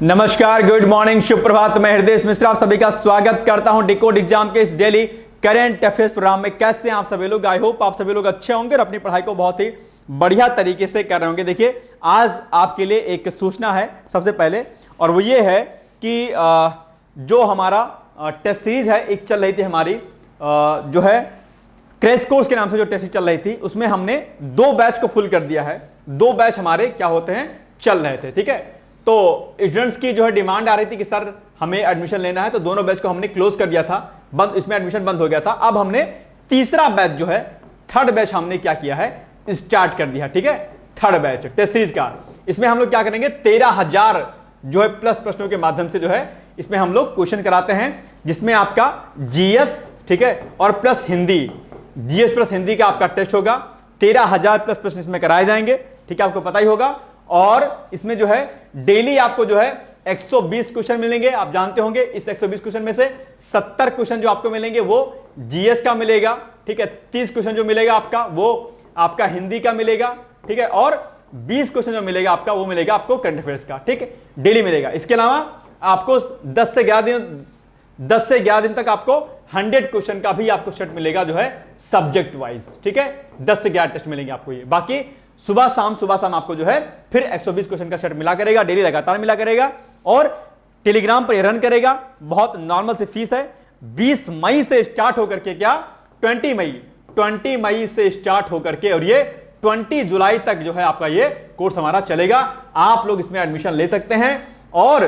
नमस्कार, good morning, सुप्रभात। मैं हृदय मिश्रा आप सभी का स्वागत करता हूं डिकोड एग्जाम के इस डेली करंट अफेयर्स प्रोग्राम में। कैसे हैं आप सभी लोग? आई होप आप सभी लोग अच्छे होंगे और अपनी पढ़ाई को बहुत ही बढ़िया तरीके से कर रहे होंगे। देखिए, आज आपके लिए एक सूचना है सबसे पहले, और वो ये है कि जो हमारा टेस्ट सीरीज है, एक चल रही थी हमारी जो है क्रैश कोर्स के नाम से जो टेस्ट चल रही थी, उसमें हमने 2 बैच को फुल कर दिया है। 2 बैच हमारे क्या होते हैं, चल रहे थे। ठीक है, तो स्टूडेंट्स की जो है डिमांड आ रही थी कि सर हमें एडमिशन लेना है, तो दोनों बैच को हमने क्लोज कर दिया था, बंद, इसमें एडमिशन बंद हो गया था। अब हमने तीसरा बैच जो है, थर्ड बैच हमने क्या किया है, स्टार्ट कर दिया। ठीक है, थर्ड बैच टेस्ट सीरीज का। इसमें हम लोग क्या करेंगे, 13,000 जो है प्लस प्रश्नों के माध्यम से जो है इसमें हम लोग क्वेश्चन कराते हैं, जिसमें आपका जीएस, ठीक है, और plus Hindi, GS plus Hindi का आपका टेस्ट होगा। 13,000 प्लस प्रश्न इसमें कराए जाएंगे। ठीक है, आपको पता ही होगा। और इसमें जो है डेली आपको जो है 120 क्वेश्चन मिलेंगे। आप जानते होंगे इस 120 क्वेश्चन में से 70 क्वेश्चन जो आपको मिलेंगे वो जीएस का मिलेगा। ठीक है, 30 क्वेश्चन जो मिलेगा आपका वो आपका हिंदी का मिलेगा। ठीक है, और 20 क्वेश्चन जो मिलेगा आपका वो मिलेगा आपको करंट अफेयर्स का। ठीक है, डेली मिलेगा। इसके अलावा आपको 10 से 11 दिन तक आपको 100 क्वेश्चन का भी आपको सेट मिलेगा जो है सब्जेक्ट वाइज। ठीक है, 10 से 11 टेस्ट मिलेंगे आपको ये। बाकी सुबह शाम आपको जो है फिर 120 क्वेश्चन का सेट मिला करेगा, डेली लगातार मिला करेगा, और टेलीग्राम पर रन करेगा। बहुत नॉर्मल सी फीस है। 20 मई से स्टार्ट होकर के, क्या 20 मई से स्टार्ट होकर के, और ये 20 जुलाई तक जो है आपका ये कोर्स हमारा चलेगा। आप लोग इसमें एडमिशन ले सकते हैं और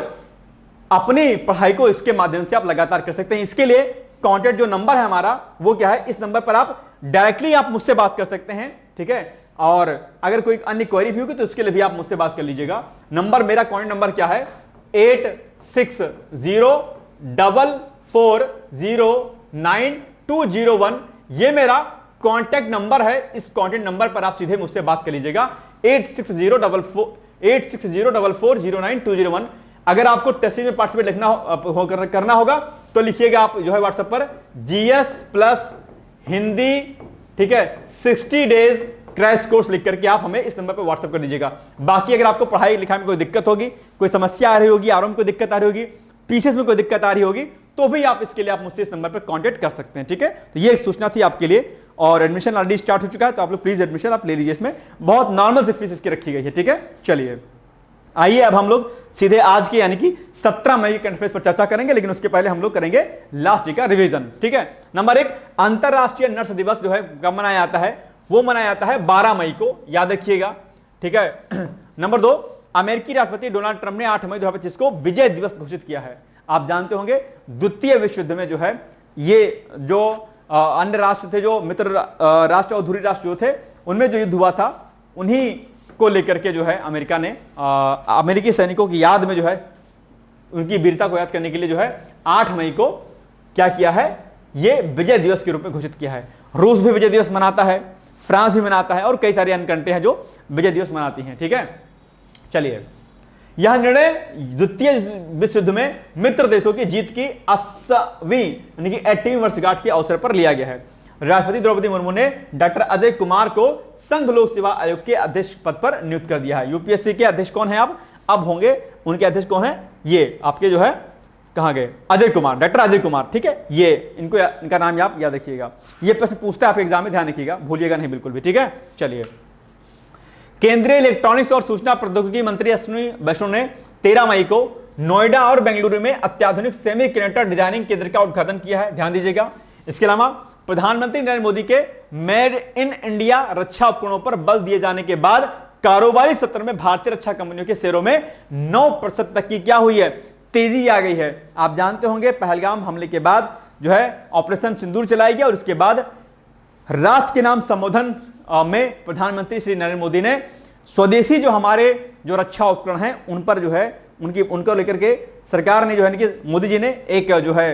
अपनी पढ़ाई को इसके माध्यम से आप लगातार कर सकते हैं। इसके लिए कॉन्टेक्ट जो नंबर है हमारा वो क्या है, इस नंबर पर आप डायरेक्टली आप मुझसे बात कर सकते हैं। ठीक है, और अगर कोई अन्य क्वेरी भी होगी तो उसके लिए भी आप मुझसे बात कर लीजिएगा। नंबर, मेरा कॉन्टेक्ट नंबर क्या है, 8604409201। ये मेरा कॉन्टेक्ट नंबर है। इस कॉन्टेक्ट नंबर पर आप सीधे मुझसे बात कर लीजिएगा, 8604409201। अगर आपको टेस्ट सीरीज में पार्टिसिपेट करना होगा तो लिखिएगा आप जो है व्हाट्सएप पर जीएस प्लस हिंदी, ठीक है, 60 डेज क्रैश कोर्स लिख करके आप हमें इस नंबर पर व्हाट्सएप कर दीजिएगा। बाकी अगर आपको पढ़ाई लिखाई में कोई दिक्कत होगी, कोई समस्या आ रही होगी, आरओ में कोई दिक्कत आ रही होगी, पीसीएस में कोई दिक्कत आ रही होगी, तो भी आप इसके लिए आप मुझसे इस नंबर पर कांटेक्ट कर सकते हैं। ठीक है, तो ये एक सूचना थी आपके लिए। और एडमिशन ऑलरेडी स्टार्ट हो चुका है, तो आप लोग प्लीज एडमिशन आप ले लीजिए। इसमें बहुत नॉर्मल सी फीस इसकी रखी गई है। ठीक है, चलिए आइए अब हम लोग सीधे आज के यानी कि 17 मई करंट अफेयर्स पर चर्चा करेंगे, लेकिन उसके पहले हम लोग करेंगे लास्ट डे का रिवीजन। ठीक है, नंबर 1, अंतरराष्ट्रीय नर्स दिवस जो है कब मनाया जाता है, वो मनाया जाता है 12 मई को, याद रखिएगा। ठीक है, नंबर 2, अमेरिकी राष्ट्रपति डोनाल्ड ट्रंप ने 8 मई 2025 को विजय दिवस घोषित किया है। आप जानते होंगे द्वितीय विश्व युद्ध में जो है ये जो अन्य राष्ट्र थे, जो मित्र राष्ट्र और धुरी राष्ट्र जो थे, उनमें जो युद्ध हुआ था, उन्हीं को लेकर के जो है अमेरिका ने अमेरिकी सैनिकों की याद में जो है उनकी वीरता को याद करने के लिए जो है 8 मई को क्या किया है, ये विजय दिवस के रूप में घोषित किया है। रूस भी विजय दिवस मनाता है, फ्रांस भी मनाता है, और कई सारी अन्य कंट्री हैं जो विजय दिवस मनाती हैं। ठीक है, चलिए, यह निर्णय द्वितीय विश्व युद्ध में मित्र देशों की जीत की 80वीं यानी कि 80वीं वर्षगांठ के अवसर पर लिया गया है। राष्ट्रपति द्रौपदी मुर्मू ने डॉक्टर अजय कुमार को संघ लोक सेवा आयोग के अध्यक्ष पद पर नियुक्त कर दिया है। यूपीएससी के अध्यक्ष कौन है अब होंगे, उनके अध्यक्ष कौन है, ये आपके जो है कहां गए, अजय कुमार, डॉक्टर अजय कुमार। ठीक है, ये इनका नाम आप याद रखिएगा। ये प्रश्न पूछता है आपके एग्जाम में, ध्यान रखिएगा, भूलिएगा नहीं बिल्कुल भी। ठीक है, चलिए, केंद्रीय इलेक्ट्रॉनिक्स और सूचना प्रौद्योगिकी मंत्री अश्विनी वैष्णव ने 13 मई को नोएडा और बेंगलुरु में अत्याधुनिक सेमी कंडक्टर डिजाइनिंग केंद्र का उद्घाटन किया है, ध्यान दीजिएगा। इसके अलावा प्रधानमंत्री नरेंद्र मोदी के मेड इन इंडिया रक्षा उपकरणों पर बल दिए जाने के बाद कारोबारी सत्र में भारतीय रक्षा कंपनियों के शेयरों में 9% तक की क्या हुई है, तेजी आ गई है। आप जानते होंगे पहलगाम हमले के बाद जो है ऑपरेशन सिंदूर चलाया गया, और उसके बाद राष्ट्र के नाम संबोधन में प्रधानमंत्री श्री नरेंद्र मोदी ने स्वदेशी जो हमारे जो रक्षा उपकरण हैं उन पर जो है उनको लेकर के सरकार ने जो है कि मोदी जी ने एक जो है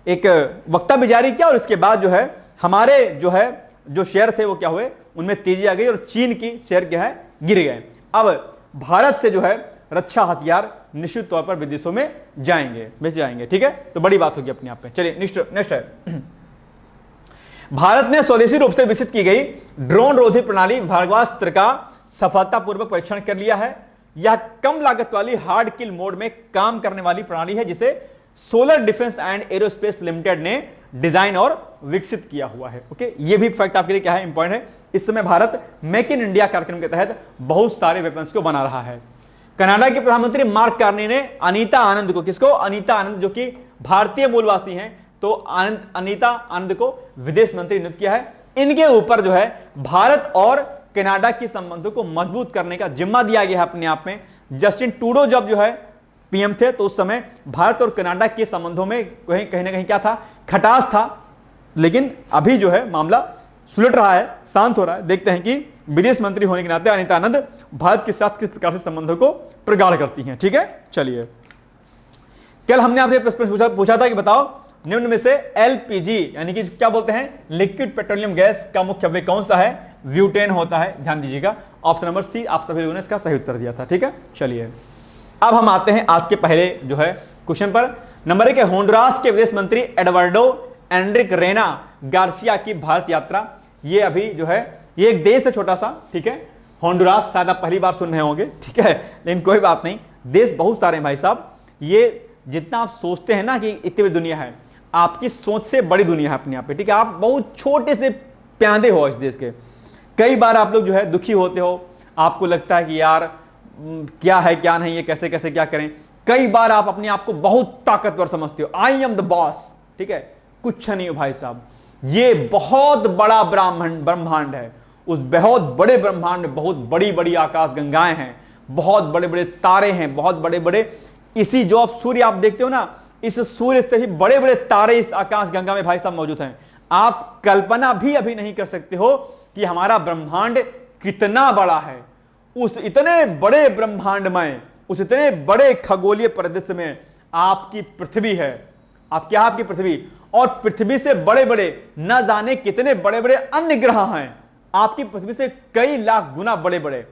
एक वक्तव्य जारी किया, और इसके बाद जो है हमारे जो है जो शेयर थे वो क्या हुए, उनमें तेजी आ गई, और चीन की शेयर क्या है, गिर गए। अब भारत से जो है रक्षा हथियार निश्चित तौर पर विदेशों में बेचे जाएंगे। ठीक है, तो बड़ी बात होगी अपने आप में। चलिए नेक्स्ट है, भारत ने स्वदेशी रूप से विकसित की गई ड्रोन रोधी प्रणाली भार्गवास्त्र का सफलतापूर्वक परीक्षण कर लिया है। यह कम लागत वाली हार्ड किल मोड में काम करने वाली प्रणाली है जिसे solar defence and aerospace limited ने डिजाइन और विकसित किया हुआ है। ओके, ये भी फैक्ट आपके लिए क्या है, इंपॉर्टेंट है। इस समय भारत मेक इन इंडिया कार्यक्रम के तहत बहुत सारे वेपन्स को बना रहा है। कनाडा के प्रधानमंत्री मार्क कार्नी ने अनीता आनंद को, किसको, अनीता आनंद जो कि भारतीय मूलवासी हैं, तो अनीता आनंद को विदेश मंत्री नियुक्त किया है। इनके ऊपर जो है भारत और कनाडा के संबंधों को मजबूत करने का जिम्मा दिया गया है अपने आप में। जस्टिन ट्रूडो जब जो है पीएम थे तो उस समय भारत और कनाडा के संबंधों में कहीं ना कहीं क्या था, खटास था, लेकिन अभी जो है मामला सुलट रहा है, शांत हो रहा है। देखते हैं कि विदेश मंत्री होने के नाते अनीता आनंद भारत के साथ किस प्रकार से संबंधों को प्रगाढ़ करती हैं। ठीक है, चलिए, कल हमने आपसे प्रश्न पूछा था कि बताओ निम्न में से एलपीजी यानी कि क्या बोलते हैं, लिक्विड पेट्रोलियम गैस का मुख्य अवयव कौन सा है, ब्यूटेन होता है। ध्यान दीजिएगा, ऑप्शन नंबर सी आप सभी लोगों ने इसका सही उत्तर दिया था। ठीक है, चलिए अब हम आते हैं आज के पहले जो है क्वेश्चन पर। नंबर 1 है होंडुरास के विदेश मंत्री एडवर्डो एंड्रिक रेना गार्सिया की भारत यात्रा। ये अभी जो है ये एक देश है छोटा सा, ठीक है, होंडुरास, शायद आप पहली बार सुन रहे होंगे, ठीक है, लेकिन कोई बात नहीं, देश बहुत सारे हैं भाई साहब। ये जितना आप सोचते हैं ना कि इतनी बड़ी दुनिया है, आपकी सोच से बड़ी दुनिया है अपने आप पे, ठीक है। आप बहुत छोटे से प्यादे हो इस देश के। कई बार आप लोग जो है दुखी होते हो, आपको लगता है कि यार क्या है क्या नहीं, ये कैसे कैसे क्या करें। कई बार आप अपने आप को बहुत ताकतवर समझते हो, आई एम द बॉस, ठीक है, कुछ नहीं हो भाई साहब। ये बहुत बड़ा ब्रह्मांड है, उस बहुत बड़े ब्रह्मांड में बहुत बड़ी बड़ी आकाश गंगाएं हैं, बहुत बड़े बड़े तारे हैं, बहुत बड़े बड़े, इसी जो आप सूर्य आप देखते हो ना, इस सूर्य से ही बड़े बड़े तारे इस आकाश गंगा में भाई साहब मौजूद हैं। आप कल्पना भी अभी नहीं कर सकते हो कि हमारा ब्रह्मांड कितना बड़ा है। उस इतने बड़े ब्रह्मांड में, उस इतने बड़े खगोलीय परिदृश्य में आपकी पृथ्वी है। आप क्या, आपकी पृथ्वी, और पृथ्वी से बड़े बड़े न जाने कितने बड़े बड़े अन्य ग्रह हैं, आपकी पृथ्वी से कई लाख गुना बड़े बड़े।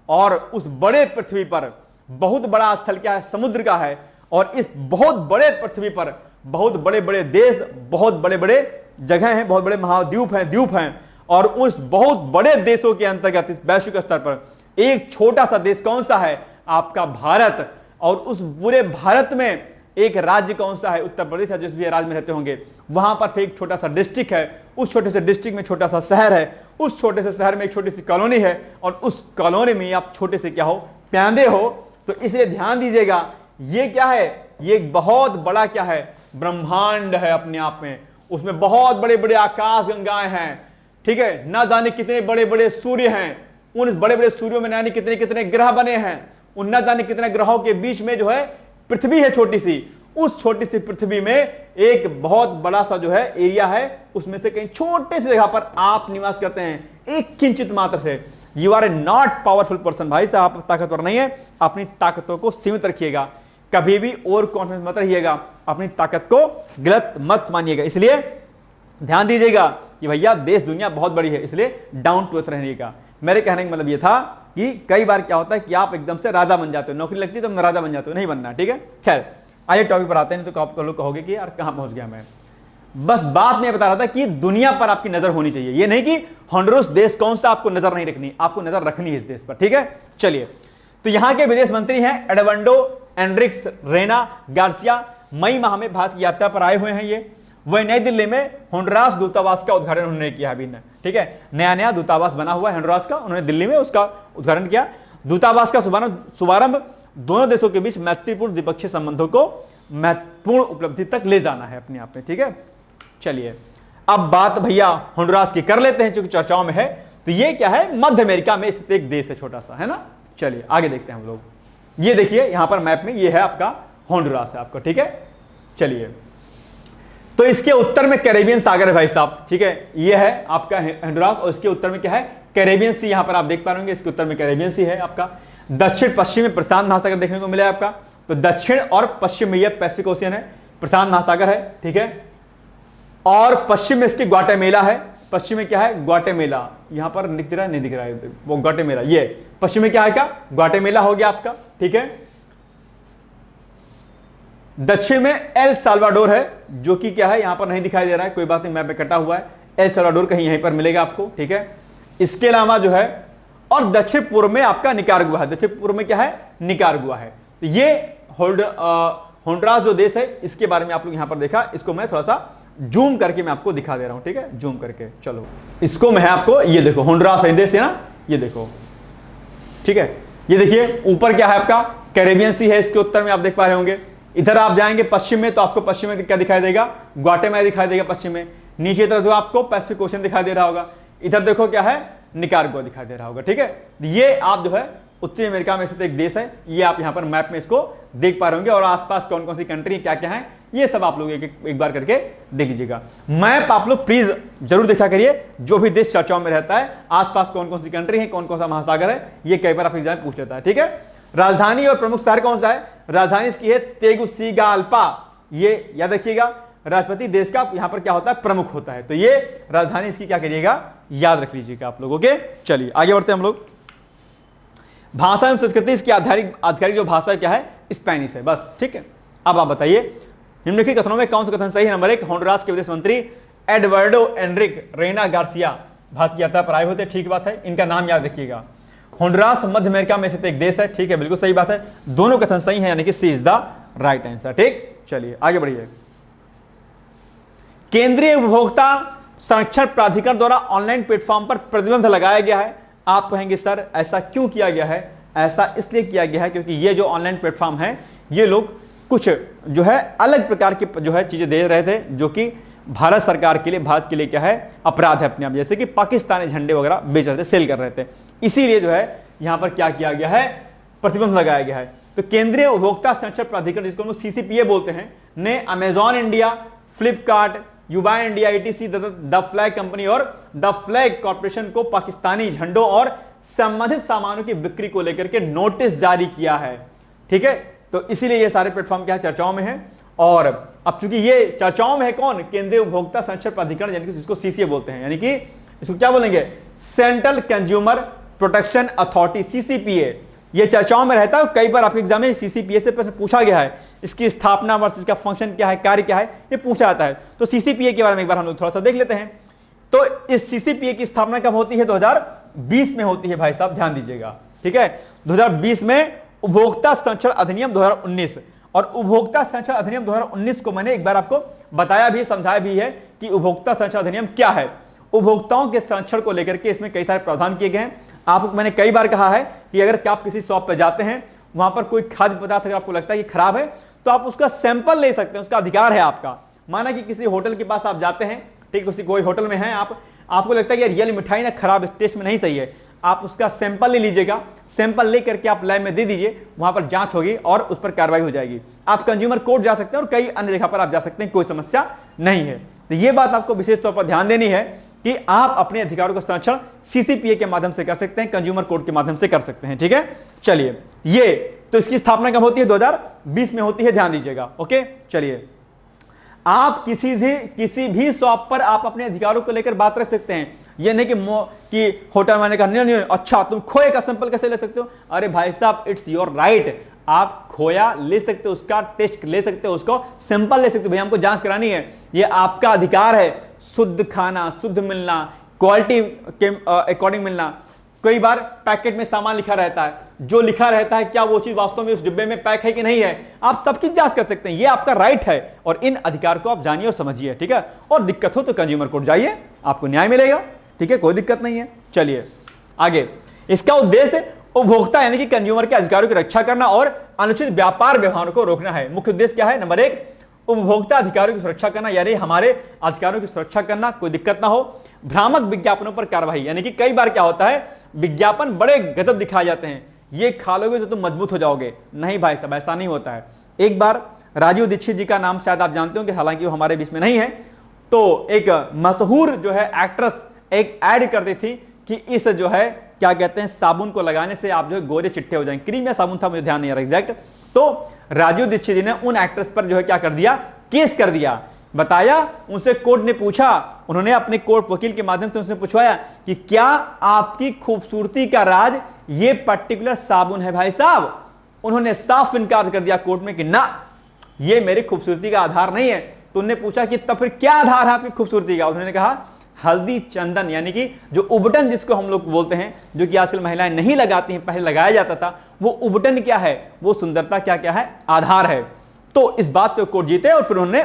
और उस बड़े पृथ्वी पर बहुत बड़ा स्थल क्या है, समुद्र का है। और इस बहुत बड़े पृथ्वी पर बहुत बड़े बड़े देश, बहुत बड़े बड़े जगह हैं, बहुत बड़े महाद्वीप हैं, द्वीप हैं। और उस बहुत बड़े देशों के अंतर्गत इस वैश्विक स्तर पर एक छोटा सा देश कौन सा है, आपका भारत। और उस पूरे भारत में एक राज्य कौन सा है, उत्तर प्रदेश है, जिस भी राज्य में रहते होंगे वहां पर एक छोटा सा डिस्ट्रिक्ट है, उस छोटे से डिस्ट्रिक्ट में छोटा सा शहर है, उस छोटे से शहर में एक छोटी सी कॉलोनी है, और उस कॉलोनी में आप छोटे से क्या हो, प्यादे हो। तो इसलिए ध्यान दीजिएगा, ये क्या है, ये एक बहुत बड़ा क्या है, ब्रह्मांड है अपने आप में। उसमें बहुत बड़े बड़े आकाश गंगाएं हैं, ठीक है, ना जाने कितने बड़े बड़े सूर्य हैं, उन बड़े बड़े सूर्यों में ना जाने कितने कितने ग्रह बने हैं, उन ना जाने कितने ग्रहों के बीच में जो है पृथ्वी है छोटी सी। उस छोटी सी पृथ्वी में एक बहुत बड़ा सा जो है एरिया है, उसमें से कहीं छोटे से जगह पर आप निवास करते हैं, एक किंचित मात्र से। You are a not powerful person भाई साहब, आप ताकतवर नहीं है। अपनी ताकतों को सीमित रखिएगा, कभी भी ओवर कॉन्फिडेंस मत रहिएगा, अपनी ताकत को गलत मत मानिएगा। इसलिए ध्यान दीजिएगा कि भैया देश दुनिया बहुत बड़ी है, इसलिए डाउन टू अर्थ रहने का मेरे कहने का मतलब यह था कि कई बार क्या होता है कि आप एकदम से राजा बन जाते हो, नौकरी लगती है तो राजा बन जाते हो, नहीं बनना, ठीक है। खैर आइए टॉपिक पर आते हैं, तो आप लोग कहोगे कि यार कहां पहुंच गया मैं। बस बात मैं बता रहा था कि दुनिया पर आपकी नजर होनी चाहिए, ये नहीं कि होंडुरास देश कौन सा आपको नजर नहीं रखनी, आपको नजर रखनी है इस देश पर, ठीक है। चलिए, तो यहां के विदेश मंत्री हैं एडवर्डो एंड्रिक रेना गार्सिया, मई माह में भारत की यात्रा पर आए हुए हैं। ये वह नई दिल्ली में होंडुरास दूतावास का उद्घाटन उन्होंने किया अभी, ठीक है, नया दूतावास बना हुआ है होंडुरास का, उन्होंने दिल्ली में उसका उद्घाटन किया। दूतावास का शुभारंभ दोनों देशों के बीच मैत्रीपूर्ण द्विपक्षीय संबंधों को महत्वपूर्ण उपलब्धि तक ले जाना है अपने आप में, ठीक है। चलिए अब बात भैया होंडुरास की कर लेते हैं, क्योंकि चर्चाओं में है। तो ये क्या है, मध्य अमेरिका में स्थित एक देश है छोटा सा, है ना। चलिए आगे देखते हैं हम लोग। ये देखिए यहां पर मैप में, ये है आपका होंडुरास है आपका, ठीक है। चलिए, तो इसके उत्तर में कैरेबियन सागर है भाई साहब, ठीक है, ये है आपका होंडुरास, और इसके उत्तर में क्या है, कैरेबियन सी, यहां पर आप देख पा रहे होंगे, इसके उत्तर में कैरेबियन सी है आपका। दक्षिण पश्चिम में प्रशांत महासागर देखने को मिला है आपका। तो दक्षिण और पश्चिम में यह पैसिफिक ओशियन है, प्रशांत महासागर है, ठीक है। और पश्चिम में इसकी ग्वाटेमेला है, पश्चिम में क्या है, ग्वाटेमेला, यहां पर दिख रहा है, नहीं दिख रहा है वो ग्वाटेमेला, ये पश्चिम में क्या है, क्या ग्वाटेमेला हो गया आपका, ठीक है। दक्षिण में एल साल्वाडोर है, जो कि क्या है, यहां पर नहीं दिखाई दे रहा है, कोई बात नहीं, मैप में कटा हुआ है, एल साल्वाडोर कहीं यहीं पर मिलेगा आपको, ठीक है। इसके अलावा जो है और दक्षिण पूर्व में आपका निकारागुआ है। दक्षिण पूर्व में क्या है? निकारागुआ है। तो ये होंडुरास जो देश है इसके बारे में आप लोग यहां पर देखा, इसको मैं थोड़ा सा जूम करके मैं आपको दिखा दे रहा हूं, ठीक है, जूम करके। चलो इसको मैं आपको, ये देखो होंडुरास देश है ना, ये देखो, ठीक है। ये देखिए ऊपर क्या है आपका? कैरेबियन सी है, इसके उत्तर में आप देख पा रहे होंगे। इधर आप जाएंगे पश्चिम में तो आपको पश्चिम में क्या दिखाई देगा? ग्वाटेमाला दिखाई देगा पश्चिम में। नीचे तरफ जो आपको पैसिफिक ओशन दिखाई दे रहा होगा। इधर देखो क्या है? निकारागुआ दिखाई दे रहा होगा, ठीक है। ये आप जो है उत्तरी अमेरिका में स्थित एक देश है, ये आप यहां पर मैप में इसको देख पा रहे होंगे। और आसपास कौन कौन सी कंट्री क्या क्या है ये सब आप लोग एक बार करके देख लीजिएगा। मैप आप लोग प्लीज जरूर देखा करिए, जो भी देश चर्चाओं में रहता है आसपास कौन कौन सी कंट्री है, कौन कौन सा महासागर है, ये कई बार आप एग्जाम में पूछ लेता है, ठीक है। राजधानी और प्रमुख शहर कौन सा है? राजधानी इसकी है तेगुसिगाल्पा। ये याद रखिएगा, राष्ट्रपति देश का यहां पर क्या होता है? प्रमुख होता है। तो ये राजधानी इसकी क्या करिएगा? याद रख लीजिएगा आप लोगों के। चलिए आगे बढ़ते हैं हम लोग। भाषा एवं संस्कृति इसकी आधिकारिक जो भाषा क्या है? स्पेनिश है, बस, ठीक है। अब आप बताइए निम्नलिखित कथनों में कौन सा कथन सही है? नंबर 1, होंडुरास के विदेश मंत्री Eduardo Enrique Reina Garcia Bharat की यात्रा पर आए होते, ठीक बात है। इनका नाम याद रखिएगा। होंडुरास मध्य अमेरिका में स्थित एक देश है, ठीक है, बिल्कुल सही बात है। दोनों कथन सही है, यानी कि सी इज द राइट आंसर, ठीक। चलिए आगे बढ़िए। केंद्रीय उपभोक्ता संरक्षण प्राधिकरण द्वारा ऑनलाइन प्लेटफॉर्म पर प्रतिबंध लगाया गया है। आप कहेंगे सर ऐसा क्यों किया गया है? ऐसा इसलिए किया गया है क्योंकि ये जो ऑनलाइन प्लेटफॉर्म है ये लोग कुछ जो है अलग प्रकार की जो है चीजें दे रहे थे, जो कि भारत सरकार के लिए, भारत के लिए क्या है? अपराध है अपने आप। जैसे कि पाकिस्तानी झंडे वगैरह बेच रहे थे, सेल कर रहे थे, इसीलिए जो है यहां पर क्या किया गया है? प्रतिबंध लगाया गया है। तो केंद्रीय उपभोक्ता संरक्षण प्राधिकरण, जिसको हम सीसीपीए बोलते हैं, ने Amazon India, Flipkart, Ubuy India, etc, the flag company और द फ्लैग कॉर्पोरेशन को पाकिस्तानी झंडों और संबंधित सामानों की बिक्री को लेकर के नोटिस जारी किया है, ठीक है। तो इसीलिए ये सारे प्लेटफॉर्म क्या चर्चाओं में है। और अब चूंकि ये चर्चाओं में है कौन? केंद्रीय उपभोक्ता संरक्षण प्राधिकरण, यानी कि जिसको सीसीए बोलते हैं, यानी कि इसको क्या बोलेंगे? Central consumer protection authority, CCPA. ये चर्चाओं में रहता है। कई बार आपके एग्जाम में सीसीपीए से प्रश्न पूछा गया है, इसकी स्थापना वर्ष, इसका फंक्शन क्या है, कार्य क्या है, ये पूछा जाता है। तो सीसीपीए के बारे में एक बार हम लोग थोड़ा सा देख लेते हैं। तो इस सीसीपीए की स्थापना कब होती है? 2020 में होती है भाई साहब, ध्यान दीजिएगा, ठीक है। 2020 में उपभोक्ता संरक्षण अधिनियम 2019, और उपभोक्ता संरक्षण अधिनियम 2019 को मैंने एक बार आपको बताया भी, समझाया भी है कि उपभोक्ता संरक्षण अधिनियम क्या है। उपभोक्ताओं के संरक्षण को लेकर के इसमें कई सारे प्रावधान किए गए हैं। आपको मैंने कई बार कहा है कि अगर आप किसी शॉप पर जाते हैं, वहां पर कोई खाद्य पदार्थ अगर आपको लगता है कि खराब है, तो आप उसका सैंपल ले सकते हैं, उसका अधिकार है आपका। माना कि किसी होटल के पास आप जाते हैं, ठीक, कोई होटल में है, आपको लगता है कि यार ये मिठाई ना खराब, टेस्ट में नहीं सही है, आप उसका सैंपल ले लीजिएगा। सैंपल लेकर के आप लैब में दे दीजिए, वहां पर जांच होगी और उस पर कार्रवाई हो जाएगी। आप कंज्यूमर कोर्ट जा सकते हैं और कई अन्य जगह पर आप जा सकते हैं, कोई समस्या नहीं है। तो ये बात आपको विशेष तौर पर ध्यान देनी है कि आप अपने अधिकारों का संरक्षण सीसीपीए के माध्यम से कर सकते हैं, कंज्यूमर कोर्ट के माध्यम से कर सकते हैं, ठीक है। चलिए, ये तो इसकी स्थापना कब होती है? 2020 में होती है, ध्यान दीजिएगा, ओके। चलिए, आप किसी भी शॉप पर आप अपने अधिकारों को लेकर बात रख सकते हैं। ये नहीं कि होटल वाले का नहीं, अच्छा तुम खोए का सैंपल कैसे ले सकते हो? अरे भाई साहब, इट्स योर राइट, आप खोया ले सकते हो, उसका टेस्ट ले सकते हो, उसको सैंपल ले सकते हो, भैया हमको जांच करानी है, ये आपका अधिकार है। शुद्ध खाना, शुद्ध मिलना, क्वालिटी के अकॉर्डिंग मिलना। कई बार पैकेट में सामान लिखा रहता है, जो लिखा रहता है क्या वो चीज वास्तव में उस डिब्बे में पैक है कि नहीं है, आप सबकी जांच कर सकते हैं, ये आपका राइट है। और इन अधिकार को आप जानिए और समझिए, ठीक है। और दिक्कत हो तो कंज्यूमर कोर्ट जाइए, आपको न्याय मिलेगा, ठीक है, कोई दिक्कत नहीं है। चलिए आगे, इसका उद्देश्य उपभोक्ता यानी कि कंज्यूमर के अधिकारों की रक्षा करना और अनुचित व्यापार व्यवहारों को रोकना है। मुख्य उद्देश्य क्या है? नंबर 1, उपभोक्ता अधिकारों की सुरक्षा करना, यानी हमारे अधिकारों की सुरक्षा करना, कोई दिक्कत ना हो। भ्रामक विज्ञापनों पर कार्रवाई, यानी कि कई बार क्या होता है, विज्ञापन बड़े गजब दिखाए जाते हैं, ये खा लोगे तो तुम मजबूत हो जाओगे। नहीं भाई साहब, ऐसा नहीं होता है। एक बार राजीव दीक्षित जी का नाम शायद आप जानते होंगे, हालांकि वो हमारे बीच में नहीं है। तो एक मशहूर जो है एक्ट्रेस एक ऐड करती थी कि इस जो है क्या कहते हैं, साबुन को लगाने से आप जो है गोरे चिट्टे हो जाएंगे। क्रीम या साबुन था, मुझे ध्यान नहीं आ रहा एग्जैक्ट। तो राजीव दीक्षित जी ने उन एक्ट्रेस पर जो है क्या कर दिया, केस कर दिया। बताया, उनसे कोर्ट ने पूछा, उन्होंने अपने कोर्ट वकील के माध्यम से उसने पूछवाया कि क्या आपकी खूबसूरती का राज ये पर्टिकुलर साबुन है भाई साहब? उन्होंने साफ इनकार कर दिया कोर्ट में कि ना, ये मेरी खूबसूरती का आधार नहीं है। तो उन्होंने पूछा कि तब फिर क्या आधार है आपकी खूबसूरती का? उन्होंने कहा हल्दी चंदन, यानी कि जो उबटन जिसको हम लोग बोलते हैं, जो कि आजकल महिलाएं नहीं लगाती हैं, पहले लगाया जाता था, वो उबटन क्या है, वो सुंदरता क्या क्या है, आधार है। तो इस बात पे कोर्ट जीते और फिर उन्होंने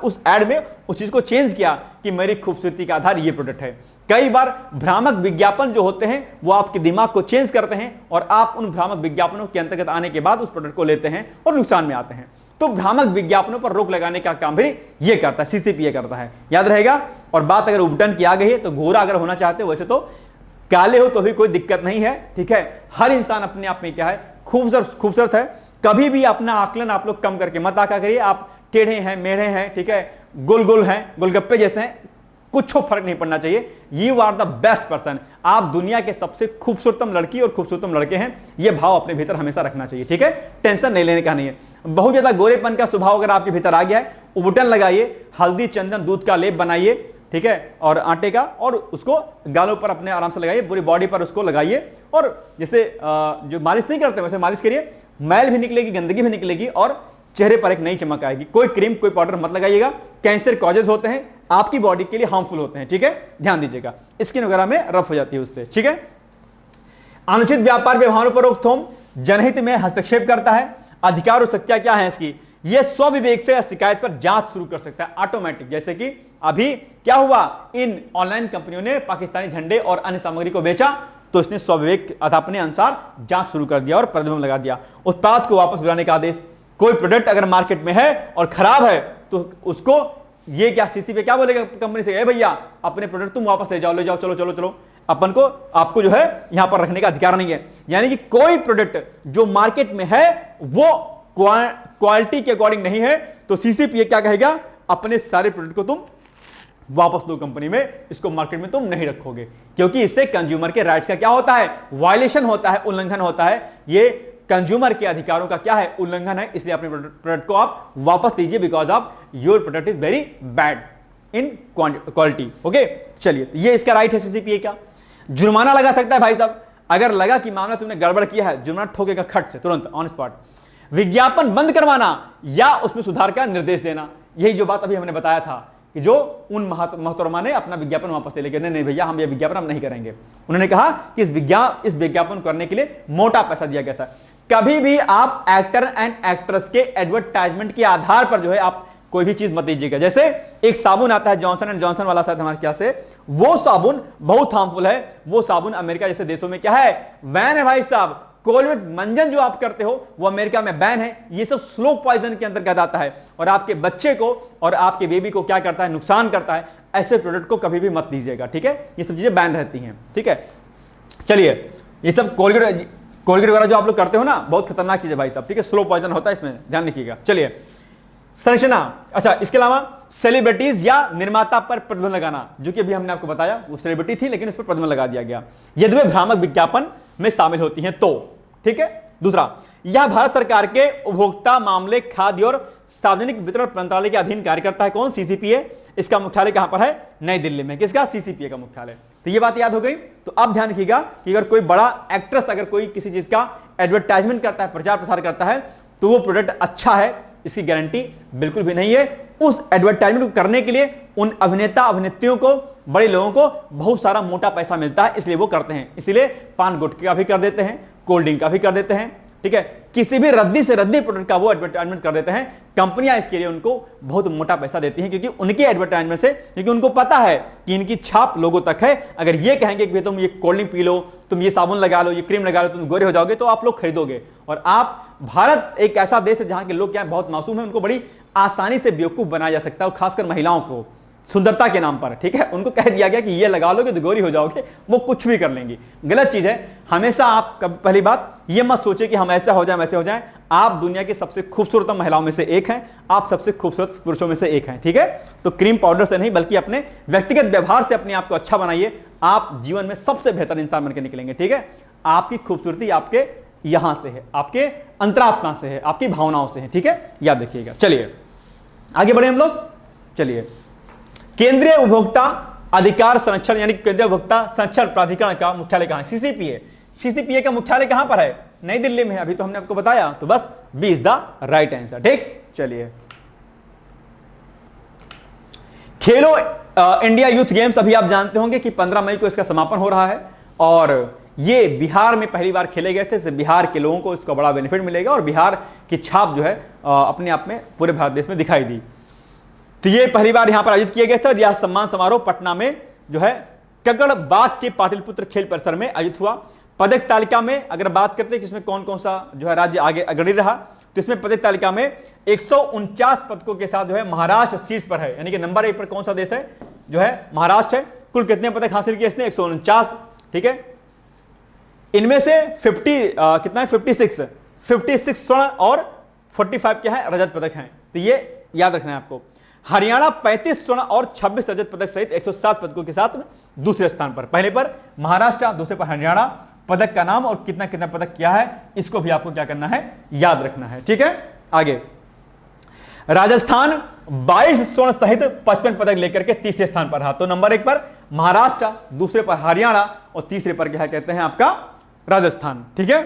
उस एड में उस चीज को चेंज किया कि मेरी खूबसूरती का आधार ये प्रोडक्ट है। कई बार भ्रामक विज्ञापन जो होते हैं वो आपके दिमाग को चेंज करते हैं और आप उन भ्रामक विज्ञापनों के अंतर्गत आने के बाद उस प्रोडक्ट को लेते हैं और नुकसान में आते हैं। तो भ्रामक विज्ञापनों पर रोक लगाने का काम भी ये करता है, सीसीपीए करता है, याद रहेगा। और बात अगर उबटन की आ गई है तो गोरा अगर होना चाहते हो, वैसे तो काले हो तो भी कोई दिक्कत नहीं है, ठीक है। हर इंसान अपने आप में क्या है, खूबसूरत है। कभी भी अपना आकलन आप लोग कम करके मत आका करिए, आप टेढ़े हैं, मेढ़े हैं, ठीक है, गोल हैं, गोलगप्पे जैसे हैं, कुछ फर्क नहीं पड़ना चाहिए। You are the best person, आप दुनिया के सबसे खूबसूरतम लड़की और खूबसूरतम लड़के हैं, यह भाव अपने भीतर हमेशा रखना चाहिए, ठीक है। टेंशन नहीं लेने का नहीं है। बहुत ज्यादा गोरेपन का स्वभाव अगर आपके भीतर आ गया है, उबटन लगाइए, हल्दी चंदन दूध का लेप बनाइए, ठीक है, और आटे का, और उसको गालों पर अपने आराम से लगाइए, पूरी बॉडी पर उसको लगाइए। और जैसे जो मालिश नहीं करते वैसे मालिश करिए, मैल भी निकलेगी, गंदगी भी निकलेगी और चेहरे पर एक नई चमक आएगी। कोई क्रीम कोई पाउडर मत लगाइएगा, कैंसर कॉजेज होते हैं, आपकी बॉडी के लिए हार्मफुल होते हैं, ठीक है, ध्यान दीजिएगा। स्किन वगैरह में रफ हो जाती है उससे, ठीक है। अनुचित व्यापार व्यवहारों पर रोकथाम, जनहित में हस्तक्षेप करता है। अधिकार और शक्तियां क्या है इसकी, यह स्वविवेक से शिकायत पर जांच शुरू कर सकता है ऑटोमेटिक। जैसे कि अभी क्या हुआ, इन ऑनलाइन कंपनियों ने पाकिस्तानी झंडे और अन्य सामग्री को बेचा, तो इसने स्वविवेक अपने अनुसार जांच शुरू कर दिया और प्रतिबंध लगा दिया। उत्पाद को वापस बुलाने का आदेश। कोई प्रोडक्ट अगर मार्केट में है और खराब है तो उसको ये क्या सीसी पे क्या बोलेगा कंपनी से, ए भैया अपने प्रोडक्ट तुम वापस ले जाओ, चलो, अपन को आपको जो है यहां पर रखने का अधिकार नहीं है। यानी कि कोई प्रोडक्ट जो मार्केट में है वो क्वालिटी के अकॉर्डिंग नहीं है, तो सीसीपीए क्या कहेगा, अपने सारे प्रोडक्ट को तुम वापस दो कंपनी में, इसको मार्केट में तुम नहीं रखोगे, क्योंकि इससे कंज्यूमर के राइट्स का क्या होता है, वायलेशन होता है, उल्लंघन होता है। ये कंज्यूमर के अधिकारों का क्या है, उल्लंघन है। इसलिए अपने प्रोडक्ट को आप वापस लीजिए, because of your product is very bad in quality. Okay, चलिए, तो ये इसका राइट है सीसीपीए का। जुर्माना लगा सकता है भाई साहब, अगर लगा कि मामला तुमने गड़बड़ किया है, जुर्माना ठोकेगा खट से, तुरंत ऑन स्पॉट। विज्ञापन बंद करवाना या उसमें सुधार का निर्देश देना, यही जो बात अभी हमने बताया था कि जो उन मोहतरमा ने अपना विज्ञापन वापस ले लेकर, नहीं भैया हम ये विज्ञापन हम नहीं करेंगे। उन्होंने कहा कि इस विज्ञापन करने के लिए मोटा पैसा दिया गया था। कभी भी आप एक्टर एंड एक्ट्रेस के एडवर्टाइजमेंट के आधार पर जो है आप कोई भी चीज मत दीजिएगा। जैसे एक साबुन आता है जॉनसन एंड जॉनसन वाला, शायद हमारे क्या से, वो साबुन बहुत हार्मफुल है। वो साबुन अमेरिका जैसे देशों में क्या है, बैन है भाई साहब। कोलगेट मंजन जो आप करते हो वो अमेरिका में बैन है। ये सब स्लो पॉइजन के अंतर्गत आता है और आपके बच्चे को और आपके बेबी को क्या करता है, नुकसान करता है। ऐसे प्रोडक्ट को कभी भी मत दीजिएगा, ठीक है। ये सब चीजें बैन रहती हैं, ठीक है। चलिए, ये सब कोलगेट वगैरह जो आप लोग करते हो ना, बहुत खतरनाक चीज है भाई साहब, ठीक है। स्लो पॉइजन होता है, इसमें ध्यान रखिएगा। चलिए, संरचना। अच्छा, इसके अलावा सेलिब्रिटीज या निर्माता पर प्रतिबंध लगाना, जो कि अभी हमने आपको बताया वो सेलिब्रिटी थी लेकिन उस पर प्रतिबंध लगा दिया गया यदि वे भ्रामक विज्ञापन में शामिल होती हैं तो, ठीक है। दूसरा, यह भारत सरकार के उपभोक्ता मामले, खाद्य और सार्वजनिक वितरण मंत्रालय के अधीन कार्य करता है। कौन, सीसीपीए। इसका मुख्यालय कहां पर है, नई दिल्ली में। किसका, सीसीपीए का मुख्यालय। तो ये बात याद हो गई। तो अब ध्यान रखिएगा कि अगर कोई बड़ा एक्ट्रेस अगर कोई किसी चीज का एडवर्टाइजमेंट करता है, प्रचार प्रसार करता है, तो वो प्रोडक्ट अच्छा है, इसकी गारंटी बिल्कुल भी नहीं है। उस एडवर्टाइजमेंट को करने के लिए उन अभिनेता अभिनेत्रियों को, बड़े लोगों को बहुत सारा मोटा पैसा मिलता है, इसलिए वो करते हैं। इसलिए पान गुटखे का भी कर देते हैं, कोल्ड ड्रिंक का भी कर देते हैं, ठीक है। किसी भी रद्दी से रद्दी प्रोडक्ट का वो एडवर्टाइजमेंट कर देते हैं। कंपनियां इसके लिए उनको बहुत मोटा पैसा देती हैं, क्योंकि उनके एडवर्टाइजमेंट से, क्योंकि उनको पता है कि इनकी छाप लोगों तक है। अगर ये कहेंगे कि तुम ये कोल्ड ड्रिंक पी लो, तुम ये साबुन लगा लो, ये क्रीम लगा लो, तुम गोरे हो जाओगे, तो आप लोग खरीदोगे। और आप, भारत एक ऐसा देश है जहां के लोग क्या बहुत मासूम है, उनको बड़ी आसानी से बेवकूफ बनाया जा सकता है, खासकर महिलाओं को सुंदरता के नाम पर, ठीक है। उनको कह दिया गया कि ये लगा लोगे तो गोरी हो जाओगे, वो कुछ भी कर लेंगी। गलत चीज है। हमेशा आप, पहली बात ये मत सोचे कि हम ऐसा हो जाए वैसे हो जाए। आप दुनिया की सबसे खूबसूरत महिलाओं में से एक हैं, आप सबसे खूबसूरत पुरुषों में से एक हैं, ठीक है। तो क्रीम पाउडर से नहीं, बल्कि अपने व्यक्तिगत व्यवहार से अपने आप को अच्छा बनाइए। आप जीवन में सबसे बेहतर इंसान बनकर निकलेंगे, ठीक है। आपकी खूबसूरती आपके यहां से है, आपके अंतरात्मा से है, आपकी भावनाओं से है, ठीक है, याद रखिएगा। चलिए आगे बढ़े हम लोग। चलिए, केंद्रीय उपभोक्ता अधिकार संरक्षण यानी केंद्रीय उपभोक्ता संरक्षण प्राधिकरण का मुख्यालय कहां है, सीसीपीए। सीसीपीए का मुख्यालय कहां पर है, नई दिल्ली में। अभी तो हमने आपको बताया, तो बस B is the right answer, ठीक। चलिए, खेलो इंडिया यूथ गेम्स अभी आप जानते होंगे कि 15 मई को इसका समापन हो रहा है और ये बिहार में पहली बार खेले गए थे। इससे बिहार के लोगों को इसका बड़ा बेनिफिट मिलेगा और बिहार की छाप जो है अपने आप में पूरे भारत देश में दिखाई दी। तो ये पहली बार यहां पर आयोजित किया गया था। यह सम्मान समारोह पटना में जो है कगड़बाग के पाटलिपुत्र खेल परिसर में आयोजित हुआ। पदक तालिका में अगर बात करते हैं कि इसमें कौन कौन सा जो है राज्य आगे अग्रणी रहा, तो इसमें पदक तालिका में 149 पदकों के साथ जो है महाराष्ट्र शीर्ष पर है, यानी कि नंबर 1 पर कौन सा देश है, जो है महाराष्ट्र है। कुल कितने पदक हासिल किए इसने, 149। ठीक है, इनमें से 50 कितना है, 56 स्वर्ण और 45 क्या है, रजत पदक हैं। तो ये याद रखना है आपको। हरियाणा 35 स्वर्ण और 26 रजत पदक सहित 107 पदकों के साथ दूसरे स्थान पर, पहले पर महाराष्ट्र, दूसरे पर हरियाणा। पदक का नाम और कितना कितना पदक क्या है इसको भी आपको क्या करना है, याद रखना है। ठीक है, आगे राजस्थान 22 स्वर्ण सहित 55 पदक लेकर के तीसरे स्थान पर रहा। तो नंबर 1 पर महाराष्ट्र, दूसरे पर हरियाणा और तीसरे पर क्या कहते हैं आपका राजस्थान। ठीक है,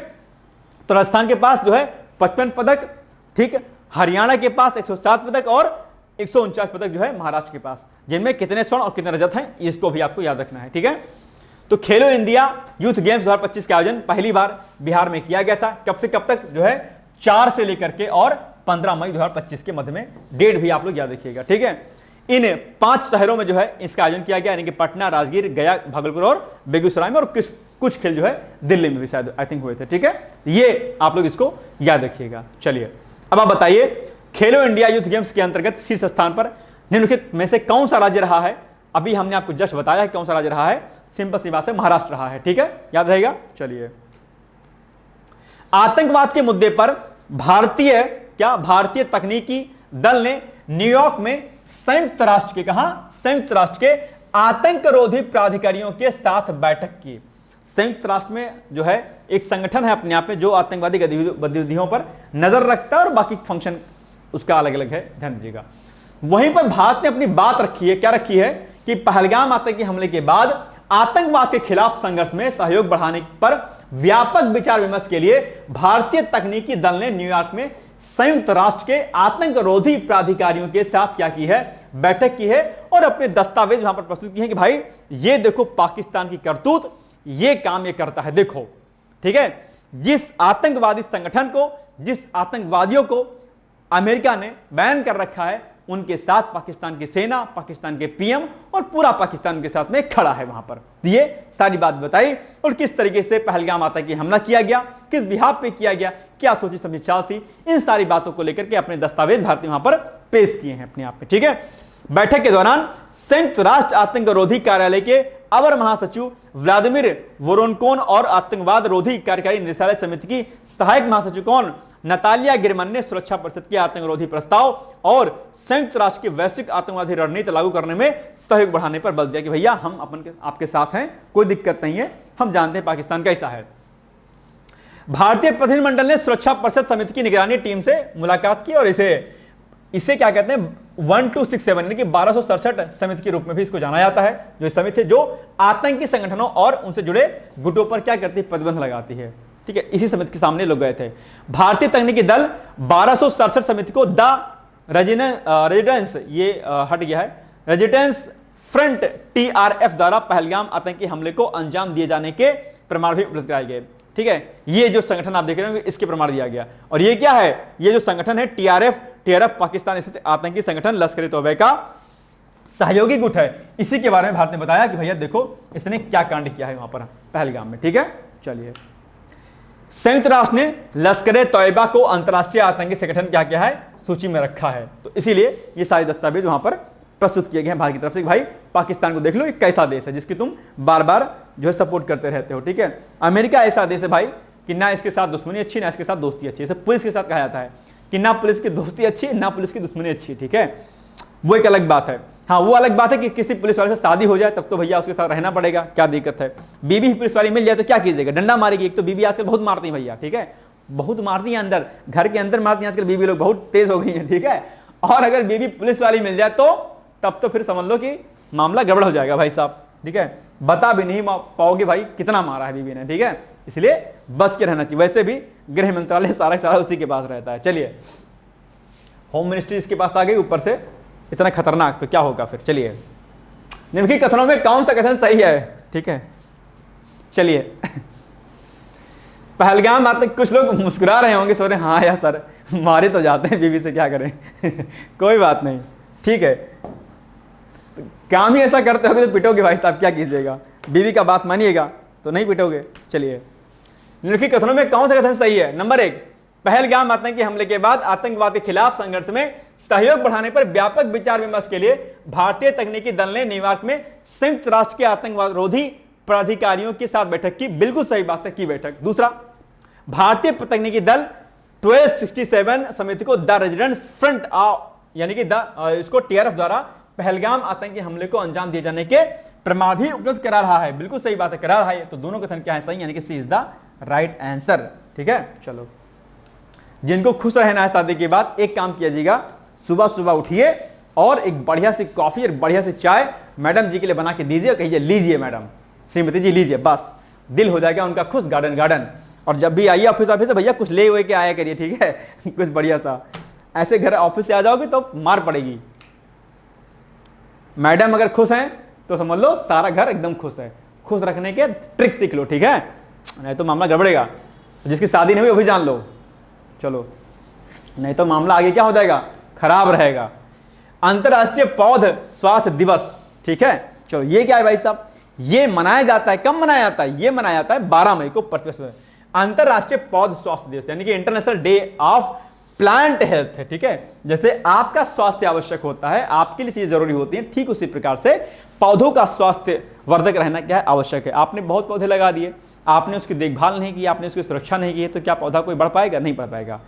तो राजस्थान के पास जो है 55 पदक, ठीक है, हरियाणा के पास 107 पदक और 149 पदक जो है महाराष्ट्र के पास, जिनमें कितने स्वर्ण और कितने रजत हैं इसको भी आपको याद रखना है। ठीक है, तो खेलो इंडिया यूथ गेम्स 2025 का आयोजन पहली बार बिहार में किया गया था। कब से कब तक, जो है 4 से लेकर के और 15 मई 2025 के मध्य में। डेट भी आप लोग याद रखिएगा। ठीक है, इन 5 शहरों में जो है इसका आयोजन किया गया, यानी कि पटना, राजगीर, गया, भागलपुर और बेगूसराय में, और कुछ खेल जो है दिल्ली में भी शायद आई थिंक हुए थे। ठीक है, ये आप लोग इसको याद रखिएगा। चलिए अब आप बताइए, खेलो इंडिया यूथ गेम्स के अंतर्गत शीर्ष स्थान पर निम्नलिखित में से कौन सा राज्य रहा है। अभी हमने आपको जस्ट बताया है कौन सा राज्य रहा है, सिंपल सी बात है, महाराष्ट्र रहा है। ठीक है, याद रहेगा। चलिए, आतंकवाद के मुद्दे पर भारतीय तकनीकी दल ने न्यूयॉर्क में संयुक्त राष्ट्र के आतंकरोधी प्राधिकारियों के साथ बैठक की। संयुक्त राष्ट्र में जो है एक संगठन है अपने आप में जो आतंकवादी गतिविधियों पर नजर रखता है और बाकी फंक्शन उसका अलग अलग है, ध्यान दीजिएगा। वहीं पर भारत ने अपनी बात रखी है, क्या रखी है कि पहलगाम आतंकी हमले के बाद आतंकवाद के खिलाफ संघर्ष में सहयोग बढ़ाने पर व्यापक विचार विमर्श के लिए भारतीय तकनीकी दल ने न्यूयॉर्क में संयुक्त राष्ट्र के आतंकरोधी प्राधिकारियों के साथ क्या की है, बैठक की है और अपने दस्तावेज वहां पर प्रस्तुत किए हैं कि भाई ये देखो पाकिस्तान की करतूत, ये काम ये करता है, देखो। ठीक है, जिस आतंकवादी संगठन को, जिस आतंकवादियों को अमेरिका ने बैन कर रखा है, उनके साथ पाकिस्तान की सेना, पाकिस्तान के पीएम और पूरा पाकिस्तान के साथ में खड़ा है वहां पर। ये सारी बात बताई और किस तरीके से पहलगाम आतंकी हमला किया गया, किस बिहाफ पे किया गया, क्या सोची समझी चाल थी, इन सारी बातों को लेकर के अपने दस्तावेज भारतीय वहां पर पेश किए हैं अपने आप में। ठीक है, बैठक के दौरान संयुक्त राष्ट्र आतंकरोधी कार्यालय के अवर महासचिव व्लादिमीर वोरोनकोन और आतंकवाद रोधी कार्यकारी निदेशालय समिति की सहायक महासचिव कौन, नतालिया गिरमन ने सुरक्षा परिषद के आतंकरोधी प्रस्ताव और संयुक्त राष्ट्र की वैश्विक आतंकवादी रणनीति लागू करने में सहयोग बढ़ाने पर बल दिया कि भैया हम आपके साथ हैं, कोई दिक्कत नहीं है, हम जानते हैं पाकिस्तान कैसा है। भारतीय प्रतिनिधिमंडल ने सुरक्षा परिषद समिति की निगरानी टीम से मुलाकात की और इसे क्या कहते हैं 1267 यानी कि 1267 समिति के रूप में भी इसको जाना जाता है, जो समिति जो आतंकी संगठनों और उनसे जुड़े गुटों पर क्या करती है, प्रतिबंध लगाती है। ठीक है, इसी समिति के सामने लोग गए थे। भारतीय तकनीकी दल 1267 समिति को द रेजिडेंस, ये हट गया है, रेजिडेंस फ्रंट TRF द्वारा पहलगाम आतंकी हमले को अंजाम दिए जाने के प्रमाण भी उपलब्ध कराए गए। ठीक है, ये जो संगठन आप देख रहे हैं इसके प्रमाण दिया गया। और ये क्या है, ये जो संगठन है TRF पाकिस्तान स्थित आतंकी संगठन लश्कर तौबा का सहयोगी गुट है। इसी के बारे में भारत ने बताया कि भैया देखो इसने क्या कांड किया है वहां पर पहलगाम में। ठीक है, चलिए, संयुक्त राष्ट्र ने लश्कर तौबा को अंतरराष्ट्रीय आतंकी संगठन क्या किया है, सूची में रखा है। तो इसीलिए ये सारे दस्तावेज वहां पर प्रस्तुत किए गए हैं भारत की तरफ से। भाई पाकिस्तान को देख लो, एक कैसा देश है जिसकी तुम बार बार जो है सपोर्ट करते रहते हो। ठीक है, अमेरिका ऐसा देश है भाई कि ना इसके साथ दुश्मनी अच्छी, ना इसके साथ दोस्ती अच्छी। जैसे पुलिस के साथ कहा जाता है कि ना पुलिस की दोस्ती अच्छी, ना पुलिस की दुश्मनी अच्छी। ठीक है, वो एक अलग बात है। हाँ, वो अलग बात है कि किसी पुलिस वाले से शादी हो जाए तब तो भैया उसके साथ रहना पड़ेगा, क्या दिक्कत है। बीबी पुलिस वाली मिल जाए तो क्या कीजिएगा, डंडा मारेगी। एक तो बीबी आजकल बहुत मारती है भैया, ठीक है, बहुत मारती है, अंदर घर के अंदर मारती है आजकल बीबी लोग, बहुत तेज हो गई है। ठीक है, और अगर बीबी पुलिस वाली मिल जाए तो तब तो फिर समझ लो कि मामला गड़बड़ हो जाएगा भाई साहब। ठीक है, बता भी नहीं पाओगे भाई कितना मारा है बीबी ने। ठीक है, इसलिए बच के रहना चाहिए। वैसे भी गृह मंत्रालय सारा सारा उसी के पास रहता है। चलिए, होम मिनिस्ट्री इसके पास आ गई ऊपर से, इतना खतरनाक, तो क्या होगा फिर। चलिए, निम्नलिखित कथनों में कौन सा कथन सही है, ठीक है। चलिए, पहलगाम आते कुछ लोग मुस्कुरा रहे होंगे, सोच रहे हाँ यार सर मारे तो जाते हैं, बीवी से क्या करें कोई बात नहीं, ठीक है। काम ही ऐसा करते होगे तो पिटोगे भाई साहब, क्या कीजिएगा, बीवी का बात मानिएगा तो नहीं पिटोगे। चलिए, निम्नलिखित कथनों में कौन सा कथन सही है। नंबर 1, पहलगाम आतंकी हमले के बाद आतंकवाद के खिलाफ संघर्ष में सहयोग बढ़ाने पर व्यापक विचार विमर्श के लिए भारतीय तकनीकी दल ने न्यूयॉर्क में संयुक्त राष्ट्र के आतंकवाद रोधी पदाधिकारियों के साथ बैठक की। बिल्कुल सही बात है, की बैठक। दूसरा, भारतीय तकनीकी दल 1267 समिति को द रेजिडेंट्स फ्रंट यानी कि इसको टीआरएफ द्वारा पहलगाम आतंकी हमले को अंजाम दिए जाने के प्रमाण भी उपलब्ध करा रहा है। बिल्कुल सही बात है, करा रहा है। तो दोनों कथन क्या है, सही, यानी कि सी इज द राइट आंसर, ठीक है। चलो, जिनको खुश रहना है शादी के बाद, एक काम कीजिएगा, सुबह सुबह उठिए और एक बढ़िया सी कॉफी और बढ़िया सी चाय मैडम जी के लिए बना के दीजिए, कहिए लीजिए मैडम, श्रीमती जी लीजिए, बस दिल हो जाएगा उनका खुश, गार्डन गार्डन। और जब भी आइए ऑफिस से, भैया कुछ ले हुए के आया करिए, ठीक है कुछ बढ़िया सा। ऐसे घर ऑफिस से आ जाओगे तो मार पड़ेगी। मैडम अगर खुश हैं तो समझ लो सारा घर एकदम खुश है। खुश रखने के ट्रिक सीख लो, ठीक है, नहीं तो मामला गड़बड़ेगा। जिसकी शादी नहीं हुई वो भी जान लो, चलो, नहीं तो मामला आगे क्या हो जाएगा, खराब रहेगा। अंतरराष्ट्रीय पौध स्वास्थ्य दिवस, ठीक है। चलो, ये क्या है भाई साहब, ये मनाया जाता है, कब मनाया जाता है, ये मनाया जाता है 12 मई को प्रतिवर्ष। अंतरराष्ट्रीय पौध स्वास्थ्य दिवस यानी कि international day of plant health है, ठीक है। जैसे आपका स्वास्थ्य आवश्यक होता है, आपके लिए चीजें जरूरी होती हैं, ठीक उसी प्रकार से पौधों का स्वास्थ्य वर्धक रहना क्या है, आवश्यक है। आपने बहुत पौधे लगा दिए, आपने उसकी देखभाल नहीं की, आपने उसकी सुरक्षा नहीं की, तो क्या पौधा कोई बढ़ पाएगा, नहीं बढ़ पाएगा।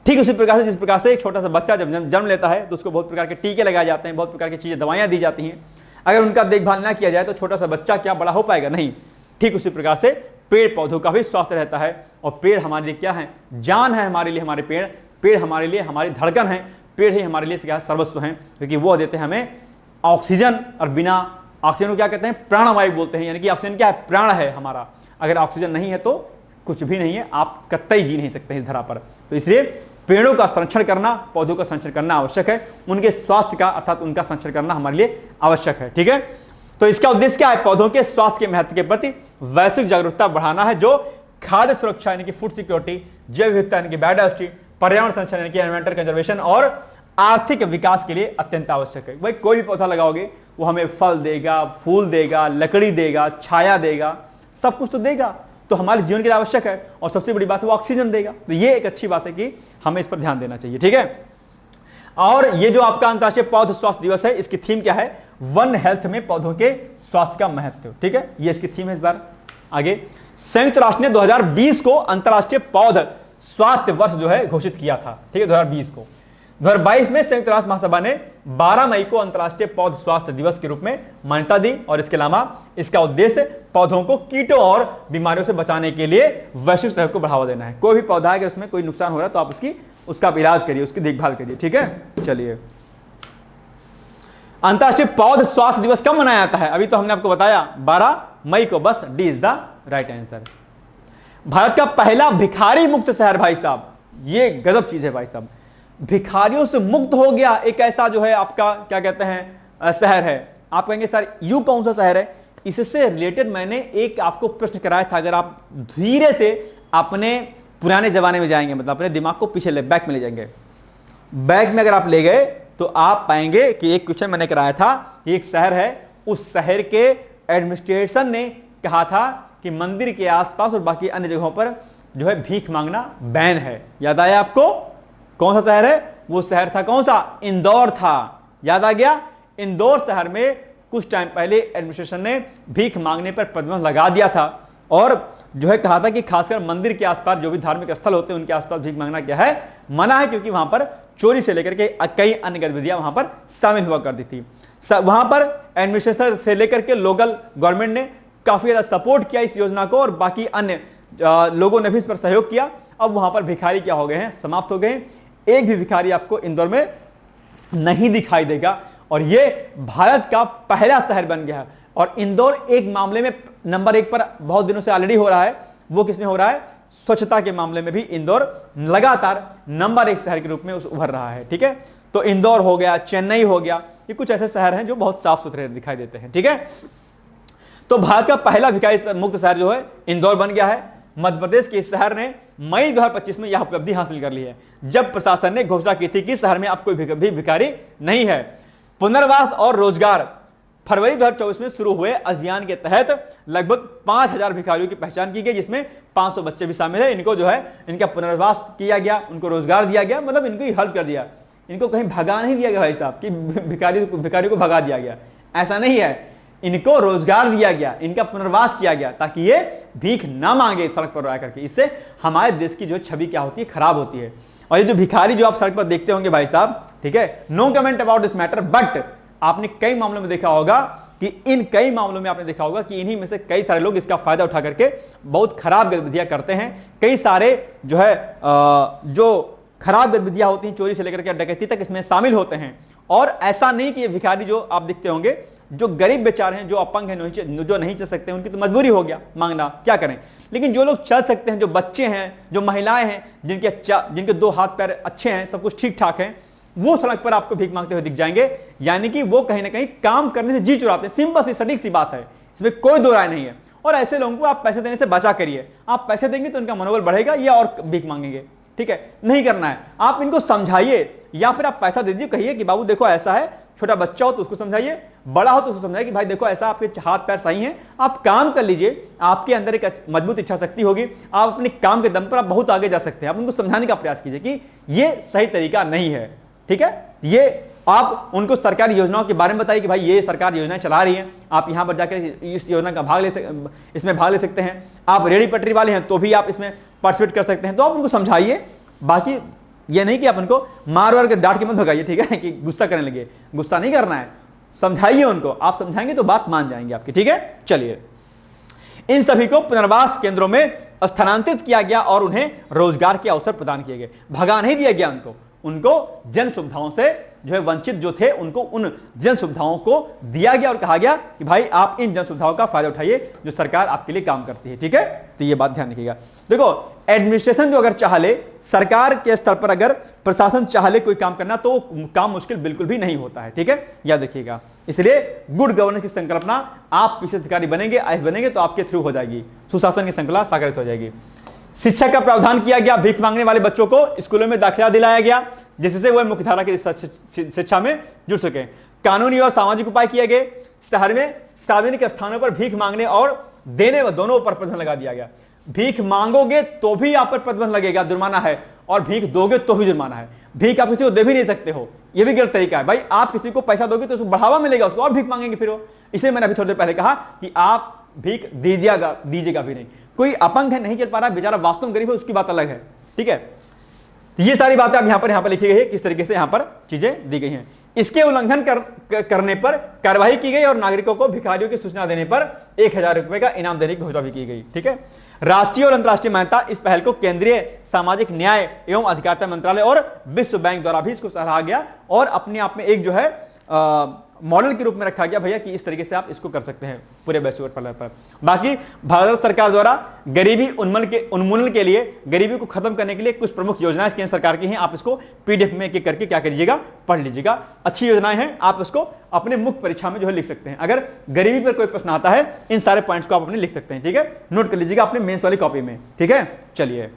ठीक उसी प्रकार से जिस प्रकार से एक छोटा सा बच्चा जब जन्म लेता है तो उसको बहुत प्रकार के टीके लगाए जाते हैं, बहुत प्रकार की चीजें, दवाइयां दी जाती हैं, अगर उनका देखभाल ना किया जाए तो छोटा सा बच्चा क्या बड़ा हो पाएगा, नहीं। ठीक उसी प्रकार से पेड़ पौधों का भी स्वास्थ्य रहता है, और पेड़ हमारे लिए क्या है, जान है हमारे लिए, हमारे पेड़ हमारे लिए हमारी धड़कन है, पेड़ ही हमारे लिए क्या सर्वस्व है, क्योंकि वो देते हैं हमें ऑक्सीजन, और बिना ऑक्सीजन को क्या कहते हैं, प्राणवायु बोलते हैं, यानी कि ऑक्सीजन क्या है, प्राण है हमारा। अगर ऑक्सीजन नहीं है तो कुछ भी नहीं है, आप कतई जी नहीं सकते इस धरा पर। तो इसलिए पेड़ों का संरक्षण करना, पौधों का संरक्षण करना आवश्यक है, उनके स्वास्थ्य का अर्थात उनका संरक्षण करना हमारे लिए आवश्यक है, ठीक है। तो इसका उद्देश्य क्या है, पौधों के स्वास्थ्य के महत्व के प्रति वैश्विक जागरूकता बढ़ाना है, जो खाद्य सुरक्षा यानी कि फूड सिक्योरिटी, जैव विविधता यानी कि बायोडायवर्सिटी, पर्यावरण संरक्षण यानी कि एनवायरमेंटल कंजर्वेशन और आर्थिक विकास के लिए अत्यंत आवश्यक है। भाई कोई भी पौधा लगाओगे वो हमें फल देगा, फूल देगा, लकड़ी देगा, छाया देगा, सब कुछ तो देगा, तो हमारे जीवन के लिए आवश्यक है। और सबसे बड़ी बात है वो ऑक्सीजन देगा, तो ये एक अच्छी बात है कि हमें इस पर ध्यान देना चाहिए, ठीक है। और ये जो आपका अंतर्राष्ट्रीय पौध स्वास्थ्य दिवस है, इसकी थीम क्या है, वन हेल्थ में पौधों के स्वास्थ्य का महत्व, ठीक है, ये इसकी थीम है इस बार। आगे, संयुक्त राष्ट्र ने 2020 को अंतर्राष्ट्रीय पौध स्वास्थ्य वर्ष जो है घोषित किया था, ठीक है, 2020 को। 2022 में संयुक्त राष्ट्र महासभा ने 12 मई को अंतर्राष्ट्रीय पौध स्वास्थ्य दिवस के रूप में मान्यता दी, और इसके अलावा इसका उद्देश्य पौधों को कीटों और बीमारियों से बचाने के लिए वैश्विक सहयोग को बढ़ावा देना है। कोई भी पौधा है कि उसमें कोई नुकसान हो रहा है तो आप उसका इलाज करिए, उसकी देखभाल करिए, ठीक है। चलिए, अंतर्राष्ट्रीय पौध स्वास्थ्य दिवस कब मनाया जाता है, अभी तो हमने आपको बताया 12 मई को, बस D is the right answer. Bharat का पहला भिखारी मुक्त शहर, भाई साहब ये गजब चीज है भाई साहब, भिखारियों से मुक्त हो गया एक ऐसा जो है आपका क्या कहते हैं शहर है। आप कहेंगे सर यू कौन सा शहर है, इससे रिलेटेड मैंने एक आपको प्रश्न कराया था, अगर आप धीरे से अपने पुराने जमाने में जाएंगे, मतलब अपने दिमाग को पीछे बैक में ले जाएंगे, बैक में अगर आप ले गए तो आप पाएंगे कि एक क्वेश्चन मैंने कराया था कि एक शहर है, उस शहर के एडमिनिस्ट्रेशन ने कहा था कि मंदिर के आसपास और बाकी अन्य जगहों पर जो है भीख मांगना बैन है। याद आया आपको, कौन सा शहर है, वो शहर था कौन सा, इंदौर था, याद आ गया। इंदौर शहर में कुछ टाइम पहले एडमिनिस्ट्रेशन ने भीख मांगने पर प्रतिबंध लगा दिया था, और जो है कहा था कि खासकर मंदिर के आसपास जो भी धार्मिक स्थल होते हैं उनके आसपास भीख मांगना क्या है, मना है, क्योंकि वहां पर चोरी से लेकर के कई अन्य गतिविधियां वहां पर शामिल हुआ करती थी। वहां पर एडमिनिस्ट्रेशन से लेकर के लोकल गवर्नमेंट ने काफी ज्यादा सपोर्ट किया इस योजना को, और बाकी अन्य लोगों ने भी इस पर सहयोग किया। अब वहां पर भिखारी क्या हो गए हैं, समाप्त हो गए हैं। एक भी भिखारी आपको इंदौर में नहीं दिखाई देगा, और ये भारत का पहला शहर बन गया है। और इंदौर एक मामले में नंबर 1 पर बहुत दिनों से ऑलरेडी हो रहा है, वो किसमें हो रहा है, स्वच्छता के मामले में भी इंदौर लगातार नंबर 1 शहर के रूप में उभर रहा है, ठीक है। तो इंदौर हो गया, चेन्नई हो गया, ये कुछ ऐसे शहर हैं जो बहुत साफ सुथरे दिखाई देते हैं। ठीक है, तो भारत का पहला भिखारी मुक्त शहर जो है इंदौर बन गया है। मध्य प्रदेश के इस शहर ने मई 2025 में यह उपलब्धि हासिल कर ली है, जब प्रशासन ने घोषणा की थी कि शहर में अब कोई भी भिखारी नहीं है। पुनर्वास और रोजगार फरवरी 2024 में शुरू हुए अभियान के तहत लगभग 5000 भिखारियों की पहचान की गई, जिसमें 500 बच्चे भी शामिल है। इनको जो है इनका पुनर्वास किया गया, उनको रोजगार दिया गया, मतलब इनको हेल्प कर दिया, इनको कहीं भगा नहीं दिया गया भाई साहब कि भिखारी को भगा दिया गया, ऐसा नहीं है। इनको रोजगार दिया गया, इनका पुनर्वास किया गया ताकि ये भीख ना मांगे सड़क पर रह करके। इससे हमारे देश की जो छवि क्या होती है, खराब होती है। और ये जो भिखारी जो आप सड़क पर देखते होंगे भाई साहब, ठीक है, no comment about this matter, but आपने कई मामलों में देखा होगा कि इन कई मामलों में आपने देखा होगा कि इन्हीं में से कई सारे लोग इसका फायदा उठा करके बहुत खराब गतिविधियां करते हैं। कई सारे जो है जो खराब गतिविधियां होती हैं, चोरी से लेकर के डकैती तक इसमें शामिल होते हैं। और ऐसा नहीं कि ये भिखारी जो आप दिखते होंगे, जो गरीब बेचारे हैं, जो अपंग हैं, जो नहीं चल सकते, उनकी तो मजबूरी हो गया मांगना, क्या करें। लेकिन जो लोग चल सकते हैं, जो बच्चे हैं, जो महिलाएं हैं, जिनके 2 हाथ पैर अच्छे हैं, सब कुछ ठीक ठाक है, वो सड़क पर आपको भीख मांगते हुए दिख जाएंगे। यानी कि वो कहीं ना कहीं काम करने से जी चुराते हैं। सिंपल सी सटीक सी बात है, इसमें कोई दो राय नहीं है। और ऐसे लोगों को आप पैसे देने से बचा करिए। आप पैसे देंगे तो उनका मनोबल बढ़ेगा, या और भीख मांगेंगे। ठीक है, नहीं करना है। आप इनको समझाइए, या फिर आप पैसा दे दीजिए, कहिए कि बाबू देखो ऐसा है, छोटा बच्चा हो तो उसको समझाइए, बड़ा हो तो उसको समझाइए कि भाई देखो ऐसा, आपके हाथ पैर सही हैं, आप काम कर लीजिए, आपके अंदर एक मजबूत इच्छा शक्ति होगी, आप अपने काम के दम पर आप बहुत आगे जा सकते हैं। आप उनको समझाने का प्रयास कीजिए कि ये सही तरीका नहीं है। ठीक है, ये आप उनको सरकारी योजनाओं के बारे में बताइए कि भाई ये सरकार योजनाएं चला रही हैं, आप यहां पर जाकर इस योजना का इसमें भाग ले सकते हैं। आप रेडी पटरी वाले हैं तो भी आप इसमें पार्टिसिपेट कर सकते हैं। तो आप उनको समझाइए, बाकी ये नहीं कि आप उनको मार वार के डांट के मत भगाइए। ठीक है, कि गुस्सा करने लगे, गुस्सा नहीं करना है, समझाइए उनको। आप समझाएंगे तो बात मान जाएंगे आपकी। ठीक है, चलिए, इन सभी को पुनर्वास केंद्रों में स्थानांतरित किया गया और उन्हें रोजगार के अवसर प्रदान किए गए। भगा नहीं दिया गया उनको जन सुविधाओं से जो है वंचित जो थे, उनको उन जन सुविधाओं को दिया गया और कहा गया कि भाई आप इन जन सुविधाओं का फायदा उठाइए जो सरकार आपके लिए काम करती है। ठीक है, तो ये बात ध्यान रखिएगा। देखो, एडमिनिस्ट्रेशन जो अगर चाह ले, सरकार के स्तर पर अगर प्रशासन चाह ले कोई काम करना, तो काम मुश्किल बिल्कुल भी नहीं होता है। ठीक है, याद रखिएगा। इसलिए गुड गवर्नेंस की संकल्पना, आप पीसीएस अधिकारी बनेंगे, आईएएस बनेंगे तो आपके थ्रू हो जाएगी, सुशासन की संकल्पना साकारित हो जाएगी। शिक्षा का प्रावधान किया गया, भीख मांगने वाले बच्चों को स्कूलों में दाखिला दिलाया गया, जिससे वह मुख्यधारा की शिक्षा में जुड़ सके। कानूनी और सामाजिक उपाय किए गए। शहर में सार्वजनिक स्थानों पर भीख मांगने और देने दोनों पर प्रतिबंध लगा दिया गया। भीख मांगोगे तो भी आप पर प्रतिबंध लगेगा, जुर्माना है, और भीख दोगे तो भी जुर्माना है। भीख आप किसी को दे भी नहीं सकते हो, यह भी गलत तरीका है। भाई आप किसी को पैसा दोगे तो उसको बढ़ावा मिलेगा, उसको और भीख मांगेंगे फिर वो। इसलिए मैंने अभी थोड़ी देर पहले कहा कि आप भीख दीजिएगा भी नहीं। कोई अपंग है, नहीं चल पा रहा, बेचारा वास्तव में गरीब है, उसकी बात अलग है। ठीक है, तो ये सारी बातें आप यहां पर लिखी गई है, किस तरीके से यहां पर चीजें दी गई हैं। इसके उल्लंघन करने पर कार्रवाई की गई और नागरिकों को भिखारियों की सूचना देने पर 1000 रुपए का इनाम देने की घोषणा भी की गई। ठीक है, राष्ट्रीय और अंतर्राष्ट्रीय मान्यता। इस पहल को केंद्रीय सामाजिक न्याय एवं अधिकारिता मंत्रालय और विश्व बैंक द्वारा भी इसको सराहा गया और अपने आप में एक जो है मॉडल के रूप में रखा गया भैया कि इस तरीके से आप इसको कर सकते हैं पूरे वैश्विक स्तर पर। बाकी भारत सरकार द्वारा गरीबी उन्मूलन के लिए, गरीबी को खत्म करने के लिए कुछ प्रमुख योजनाएं केंद्र सरकार की हैं। आप इसको पीडीएफ में एक करके क्या करिएगा, पढ़ लीजिएगा। अच्छी योजनाएं हैं, आप इसको अपने मुख्य परीक्षा में जो है लिख सकते हैं। अगर गरीबी पर कोई प्रश्न आता है, इन सारे पॉइंट्स को आप अपने लिख सकते हैं। ठीक है, नोट कर लीजिएगा अपने मेंस वाली कॉपी में। ठीक है, चलिए,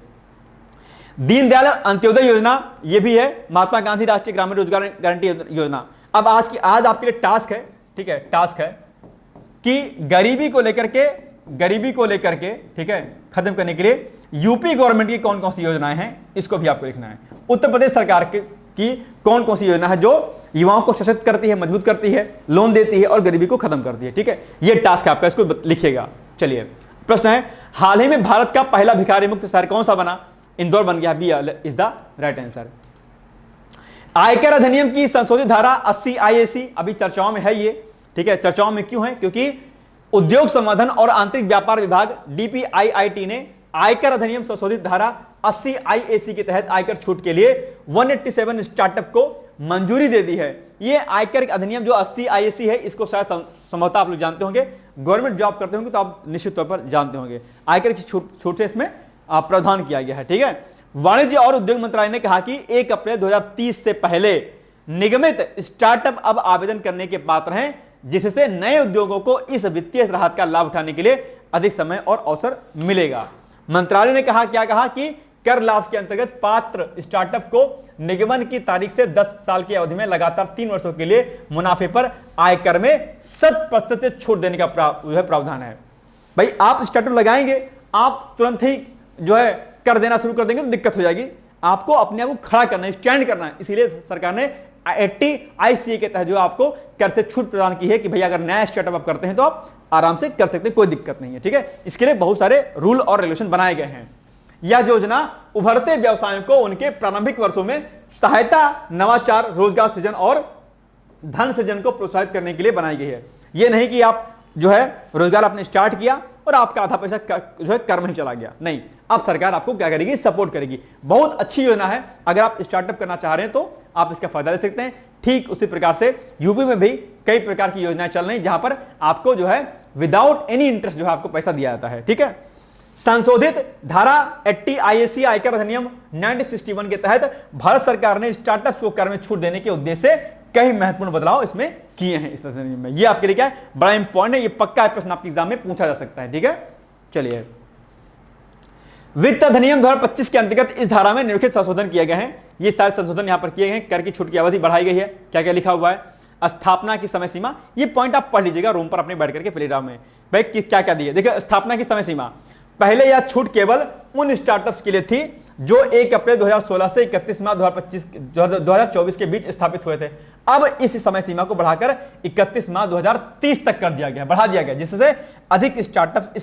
दीनदयाल अंत्योदय योजना ये भी है, महात्मा गांधी राष्ट्रीय ग्रामीण रोजगार गारंटी योजना। अब आज आपके लिए टास्क है, ठीक है, टास्क है कि गरीबी को लेकर के ठीक है खत्म करने के लिए यूपी गवर्नमेंट की कौन कौन सी योजनाएं हैं, इसको भी आपको लिखना है। उत्तर प्रदेश सरकार की कौन कौन सी योजना है जो युवाओं को सशक्त करती है, मजबूत करती है, लोन देती है और गरीबी को खत्म करती है। ठीक है, ये टास्क आपका, इसको लिखिएगा। चलिए, प्रश्न है, हाल ही में भारत का पहला भिखारी मुक्त शहर कौन सा बना? इंदौर बन गया। B is the right answer. आयकर अधिनियम की संशोधित धारा 80 IAC अभी चर्चाओं में है ये। ठीक है, चर्चाओं में क्यों है? क्योंकि उद्योग संवर्धन और आंतरिक व्यापार विभाग DPIIT ने आयकर अधिनियम संशोधित धारा 80 IAC के तहत आयकर छूट के लिए 187 स्टार्टअप को मंजूरी दे दी है। ये आयकर अधिनियम जो 80 IAC है, इसको शायद संभवतः आप लोग जानते होंगे, गवर्नमेंट जॉब करते होंगे तो आप निश्चित तौर पर जानते होंगे। आयकर की छूट से इसमें प्रावधान किया गया है। ठीक है, वाणिज्य और उद्योग मंत्रालय ने कहा कि 1 अप्रैल 2030 से पहले निगमित स्टार्टअप अब आवेदन करने के पात्र हैं, जिससे नए उद्योगों को इस वित्तीय राहत का लाभ उठाने के लिए अधिक समय और अवसर मिलेगा। मंत्रालय ने कहा, क्या कहा कि कर लाभ के अंतर्गत पात्र स्टार्टअप को निगमन की तारीख से 10 साल की अवधि में लगातार 3 वर्षों के लिए मुनाफे पर आयकर में 100% से छूट देने का प्रावधान है। भाई आप स्टार्टअप लगाएंगे, आप तुरंत ही जो है कर देना शुरू कर देंगे तो दिक्कत हो जाएगी। आपको अपने आप को खड़ा करना है, स्टैंड करना है। इसीलिए सरकार ने 80 ICA के तहत जो आपको कर से छूट प्रदान की है कि भैया अगर नया स्टार्टअप आप करते हैं तो आप आराम से कर सकते हैं, कोई दिक्कत नहीं है। ठीक है, इसके लिए बहुत सारे रूल और रेगुलेशन बनाए गए हैं। यह योजना उभरते व्यवसायों को उनके प्रारंभिक वर्षों में सहायता, नवाचार, रोजगार सृजन और धन सृजन को प्रोत्साहित करने के लिए बनाई गई है। यह नहीं कि आप जो है रोजगार आपने स्टार्ट किया और आपका आधा पैसा जो है कर में ही चला गया, नहीं। अब सरकार आपको क्या करेगी, सपोर्ट करेगी। बहुत अच्छी योजना है। अगर आप स्टार्टअप करना चाह रहे हैं तो आप इसका फायदा ले सकते हैं। ठीक उसी प्रकार से यूपी में भी कई प्रकार की योजनाएं चल रही हैं जहां पर आपको जो है विदाउट एनी इंटरेस्ट जो है आपको पैसा दिया जाता है। ठीक है, संशोधित धारा 80 IAC आयकर अधिनियम 1961 के तहत भारत सरकार ने स्टार्टअप्स को कर में छूट देने के उद्देश्य से कई महत्वपूर्ण बदलाव इसमें किए हैं। इस अधिनियम में ये आपके लिए क्या है, बड़ा इंपॉर्टेंट है। ये पक्का प्रश्न आपके एग्जाम में पूछा जा सकता है। ठीक है, चलिए, वित्त अधिनियम 2025 के अंतर्गत इस धारा में निम्नलिखित संशोधन किए गए हैं। ये सारे संशोधन यहां पर किए गए हैं। कर की छूट की अवधि बढ़ाई गई है। क्या क्या लिखा हुआ है, स्थापना की समय सीमा, ये पॉइंट आप पढ़ लीजिएगा रूम पर अपने बैठ करके प्लेग्राउंड में। भाई क्या क्या दिए, देखिए स्थापना की समय सीमा, पहले यह छूट केवल उन स्टार्टअप्स के लिए थी जो 1 अप्रैल 2016 से 31 मार्च 2024 के बीच स्थापित हुए थे। अब इस समय सीमा को बढ़ाकर 31 मार्च 2030 तक कर दिया गया, बढ़ा दिया गया, जिससे अधिक स्टार्टअप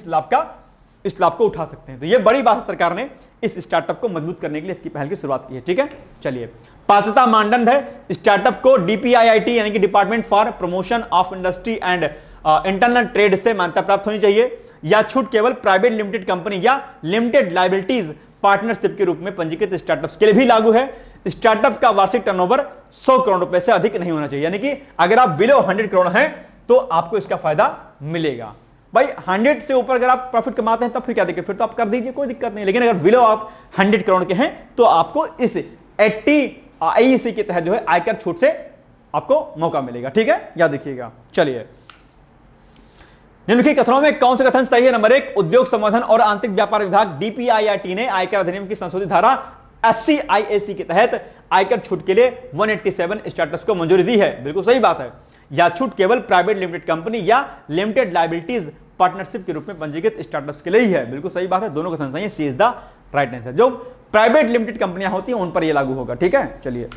इस लाभ को उठा सकते हैं। तो यह बड़ी बात है, सरकार ने इस स्टार्टअप को मजबूत करने के लिए इसकी पहल की शुरुआत की है। ठीक है, चलिए, पात्रता मानदंड है, स्टार्टअप को DPIIT यानी कि department for promotion of industry and internal trade से मान्यता प्राप्त होनी चाहिए। या छूट केवल प्राइवेट लिमिटेड कंपनी या लिमिटेड लायबिलिटीज पार्टनरशिप के रूप में पंजीकृत स्टार्टअप्स के लिए भी लागू है। स्टार्टअप का वार्षिक टर्नओवर 100 करोड़ रुपए से अधिक नहीं होना चाहिए, यानी कि अगर आप बिलो 100 करोड़ हैं तो आपको इसका फायदा मिलेगा। भाई 100 से ऊपर अगर आप प्रॉफिट कमाते हैं तब फिर क्या दिक्कत, फिर तो आप कर दीजिए, कोई दिक्कत नहीं। लेकिन अगर बिलो आप 100 करोड़ के हैं तो आपको इस 80 IAC के तहत जो है आयकर छूट से आपको मौका मिलेगा। ठीक है, याद रखिएगा। चलिए, निम्नलिखित कथनों में कौन सा कथन सही है? नंबर 1, उद्योग संवर्धन और आंतरिक व्यापार विभाग DPIIT ने आयकर अधिनियम की संशोधित धारा 80 IAC के तहत आयकर छूट के लिए 187 स्टार्टअप्स को मंजूरी दी है। बिल्कुल सही बात है। या छूट केवल प्राइवेट लिमिटेड कंपनी या लिमिटेड लायबिलिटीज पार्टनरशिप के रूप में पंजीकृत स्टार्टअप्स के लिए ही है। बिल्कुल सही बात है, दोनों कथन सही है। सी इज द राइट आंसर। जो प्राइवेट लिमिटेड कंपनियां होती हैं उन पर यह लागू होगा। ठीक है, चलिए,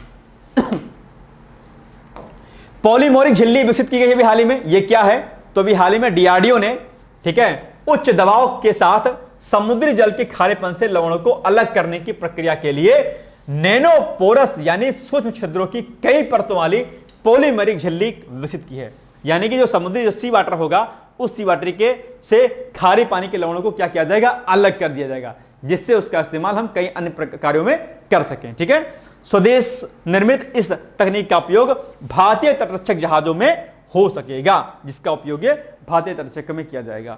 पॉलीमोरिक झिल्ली विकसित की गई है हाल ही में। यह क्या है? तो अभी हाल ही में DRDO ने, ठीक है, उच्च दबाव के साथ समुद्री जल के खारेपन से लवणों को अलग करने की प्रक्रिया के लिए नैनोपोरस यानी सूक्ष्म छिद्रों की कई परतों वाली पॉलीमरिक झिल्ली विकसित की है। यानी कि जो समुद्री जो सी वाटर होगा उस सी वाटर के से खारे पानी के लवणों को क्या किया जाएगा, अलग कर दिया जाएगा, जिससे उसका इस्तेमाल हम कई अन्य कार्यों में कर सकें। ठीक है, स्वदेश निर्मित इस तकनीक का उपयोग भारतीय तटरक्षक जहाजों में हो सकेगा, जिसका उपयोग भारतीय तटरक्षक में किया जाएगा।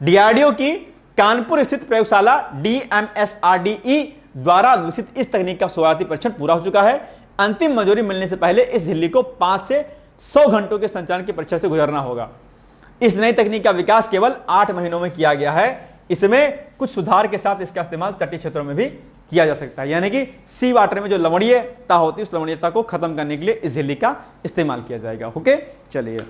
DRDO की कानपुर स्थित प्रयोगशाला DMSRDE द्वारा विकसित इस तकनीक का शुरुआती परीक्षण पूरा हो चुका है। अंतिम मंजूरी मिलने से पहले इस झिल्ली को 5 से 100 घंटों के संचालन की परीक्षा से गुजरना होगा। इस नई तकनीक का विकास केवल 8 महीनों में किया गया है। इसमें कुछ सुधार के साथ इसका इस्तेमाल तटीय क्षेत्रों में भी किया जा सकता है, यानी कि सी वाटर में जो लवणीयता होती है उस लवणीयता को खत्म करने के लिए इस झिल्ली का इस्तेमाल किया जाएगा। ओके, चलिए,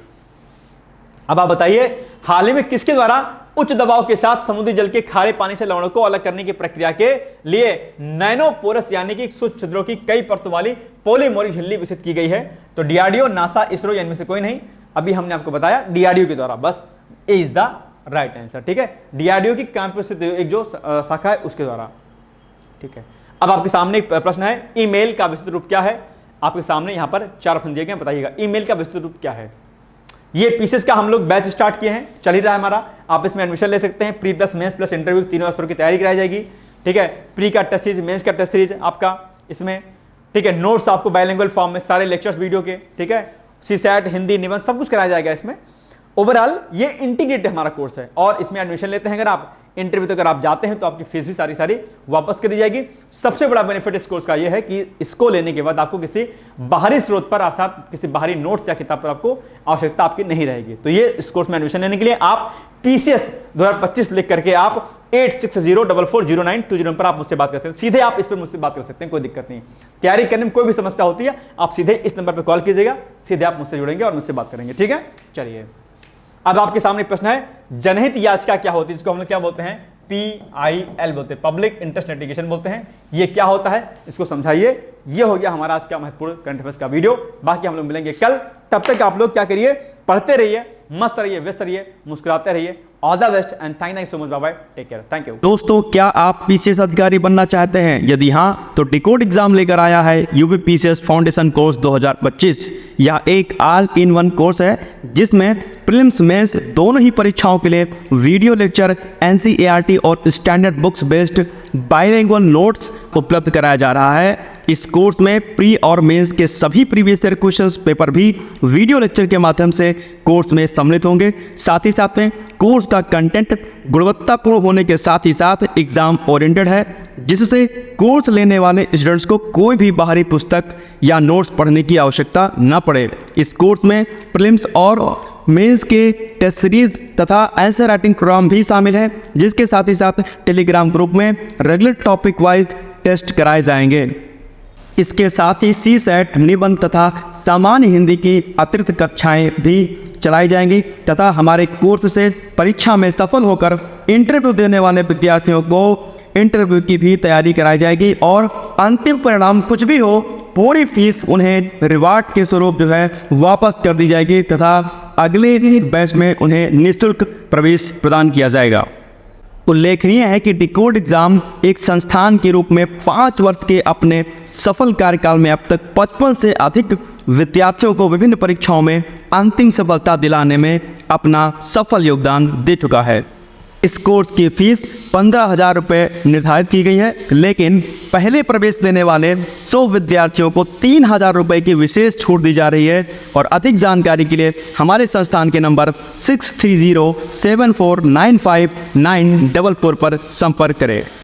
अब आप बताइए, हाल ही में किसके द्वारा उच्च दबाव के साथ समुद्री जल के खारे पानी से लवणों को अलग करने की प्रक्रिया के लिए नैनोपोरस यानी कि सूक्ष्म छिद्रों की कई परतों वाली पॉलीमोरिक झिल्ली विकसित की गई है? तो DRDO, नासा, इसरो, इनमें से कोई नहीं। अभी हमने आपको बताया DRDO के द्वारा, बस ए इज द राइट आंसर। ठीक है, DRDO की कानपुर स्थित एक जो शाखा है उसके द्वारा। ठीक है, अब आपके सामने एक प्रश्न है, ईमेल का विस्तृत रूप क्या है? आपके सामने यहां पर 4 ऑप्शन दिए गए, बताइएगा ईमेल का विस्तृत रूप क्या है। ये पीसेस का हम लोग बैच स्टार्ट किए हैं, चल ही रहा है हमारा। आप इसमें एडमिशन ले सकते हैं। Pre plus mains plus interview तीनों स्तरों की तैयारी कराई जाएगी। ठीक है, प्री का टेस्ट सीरीज, मेंस का टेस्ट सीरीज आपका इसमें। ठीक है, नोट्स आपको बाइलिंगुअल फॉर्म में, सारे लेक्चर्स वीडियो के। ठीक है, CSAT, हिंदी, निबंध सब कुछ कराया जाएगा इसमें। ओवरऑल ये इंटीग्रेटेड हमारा कोर्स है और इसमें एडमिशन लेते हैं अगर आप इंटरव्यू तक अगर आप जाते हैं तो आपकी फीस भी सारी वापस कर दी जाएगी। सबसे बड़ा बेनिफिट इस कोर्स का यह है कि इसको लेने के बाद आपको किसी बाहरी स्रोत पर अर्थात किसी बाहरी नोट्स या किताब पर आपको आवश्यकता आपकी नहीं रहेगी। तो ये इस कोर्स में एडमिशन लेने के लिए आप PCS 2025 लिख करके आप 8604409201 पर आप मुझसे बात कर सकते हैं। सीधे आप इस पर मुझसे बात कर सकते हैं, कोई दिक्कत नहीं। तैयारी करने में कोई भी समस्या होती है आप सीधे इस नंबर पर कॉल कीजिएगा, सीधे आप मुझसे जुड़ेंगे और मुझसे बात करेंगे, ठीक है। चलिए अब आपके सामने प्रश्न है, जनहित याचिका क्या होती है, जिसको हम लोग क्या बोलते हैं, PIL बोलते हैं, पब्लिक इंटरेस्ट लिटिगेशन बोलते हैं। ये क्या होता है इसको समझाइए। ये हो गया हमारा आज का महत्वपूर्ण करंट अफेयर्स का वीडियो। बाकी हम लोग मिलेंगे कल, तब तक आप लोग क्या करिए, पढ़ते रहिए, मस्त रहिए, व्यस्त रहिए, मुस्कुराते रहिए। All the best and thank you so much, bye bye, take care, thank you. दोस्तों, क्या आप PCS अधिकारी बनना चाहते हैं? यदि हाँ, तो डिकोड एग्जाम लेकर आया है UP PCS फाउंडेशन कोर्स 2025। यह एक ऑल इन वन कोर्स है जिसमें प्रीलिम्स मेंस दोनों ही परीक्षाओं के लिए वीडियो लेक्चर, NCERT और standard books based bilingual notes उपलब्ध कराया जा रहा है। इस कोर्स में प्री और मेंस के सभी प्रीवियस ईयर क्वेश्चंस पेपर भी वीडियो लेक्चर के माध्यम से कोर्स में सम्मिलित होंगे। साथ ही साथ में कोर्स का कंटेंट गुणवत्तापूर्ण होने के साथ ही साथ एग्जाम ओरिएंटेड है, जिससे कोर्स लेने वाले स्टूडेंट्स को कोई भी बाहरी पुस्तक या नोट्स पढ़ने की आवश्यकता न पड़े। इस कोर्स में प्रीलिम्स और मेंस के टेस्ट सीरीज तथा आंसर राइटिंग प्रोग्राम भी शामिल है, जिसके साथ ही साथ टेलीग्राम ग्रुप में रेगुलर टॉपिक वाइज टेस्ट कराए जाएंगे। इसके साथ ही CSAT, निबंध तथा सामान्य हिंदी की अतिरिक्त कक्षाएं भी चलाई जाएंगी तथा हमारे कोर्स से परीक्षा में सफल होकर इंटरव्यू देने वाले विद्यार्थियों को इंटरव्यू की भी तैयारी कराई जाएगी और अंतिम परिणाम कुछ भी हो, पूरी फीस उन्हें रिवार्ड के स्वरूप जो है वापस कर दी जाएगी तथा अगले बैच में उन्हें निःशुल्क प्रवेश प्रदान किया जाएगा। उल्लेखनीय है कि डिकोड एग्जाम एक संस्थान के रूप में 5 वर्ष के अपने सफल कार्यकाल में अब तक 55 से अधिक विद्यार्थियों को विभिन्न परीक्षाओं में अंतिम सफलता दिलाने में अपना सफल योगदान दे चुका है। इस कोर्स की फीस 15,000 रुपये निर्धारित की गई है, लेकिन पहले प्रवेश देने वाले 100 विद्यार्थियों को 3,000 रुपये की विशेष छूट दी जा रही है। और अधिक जानकारी के लिए हमारे संस्थान के नंबर 6307495944 पर संपर्क करें।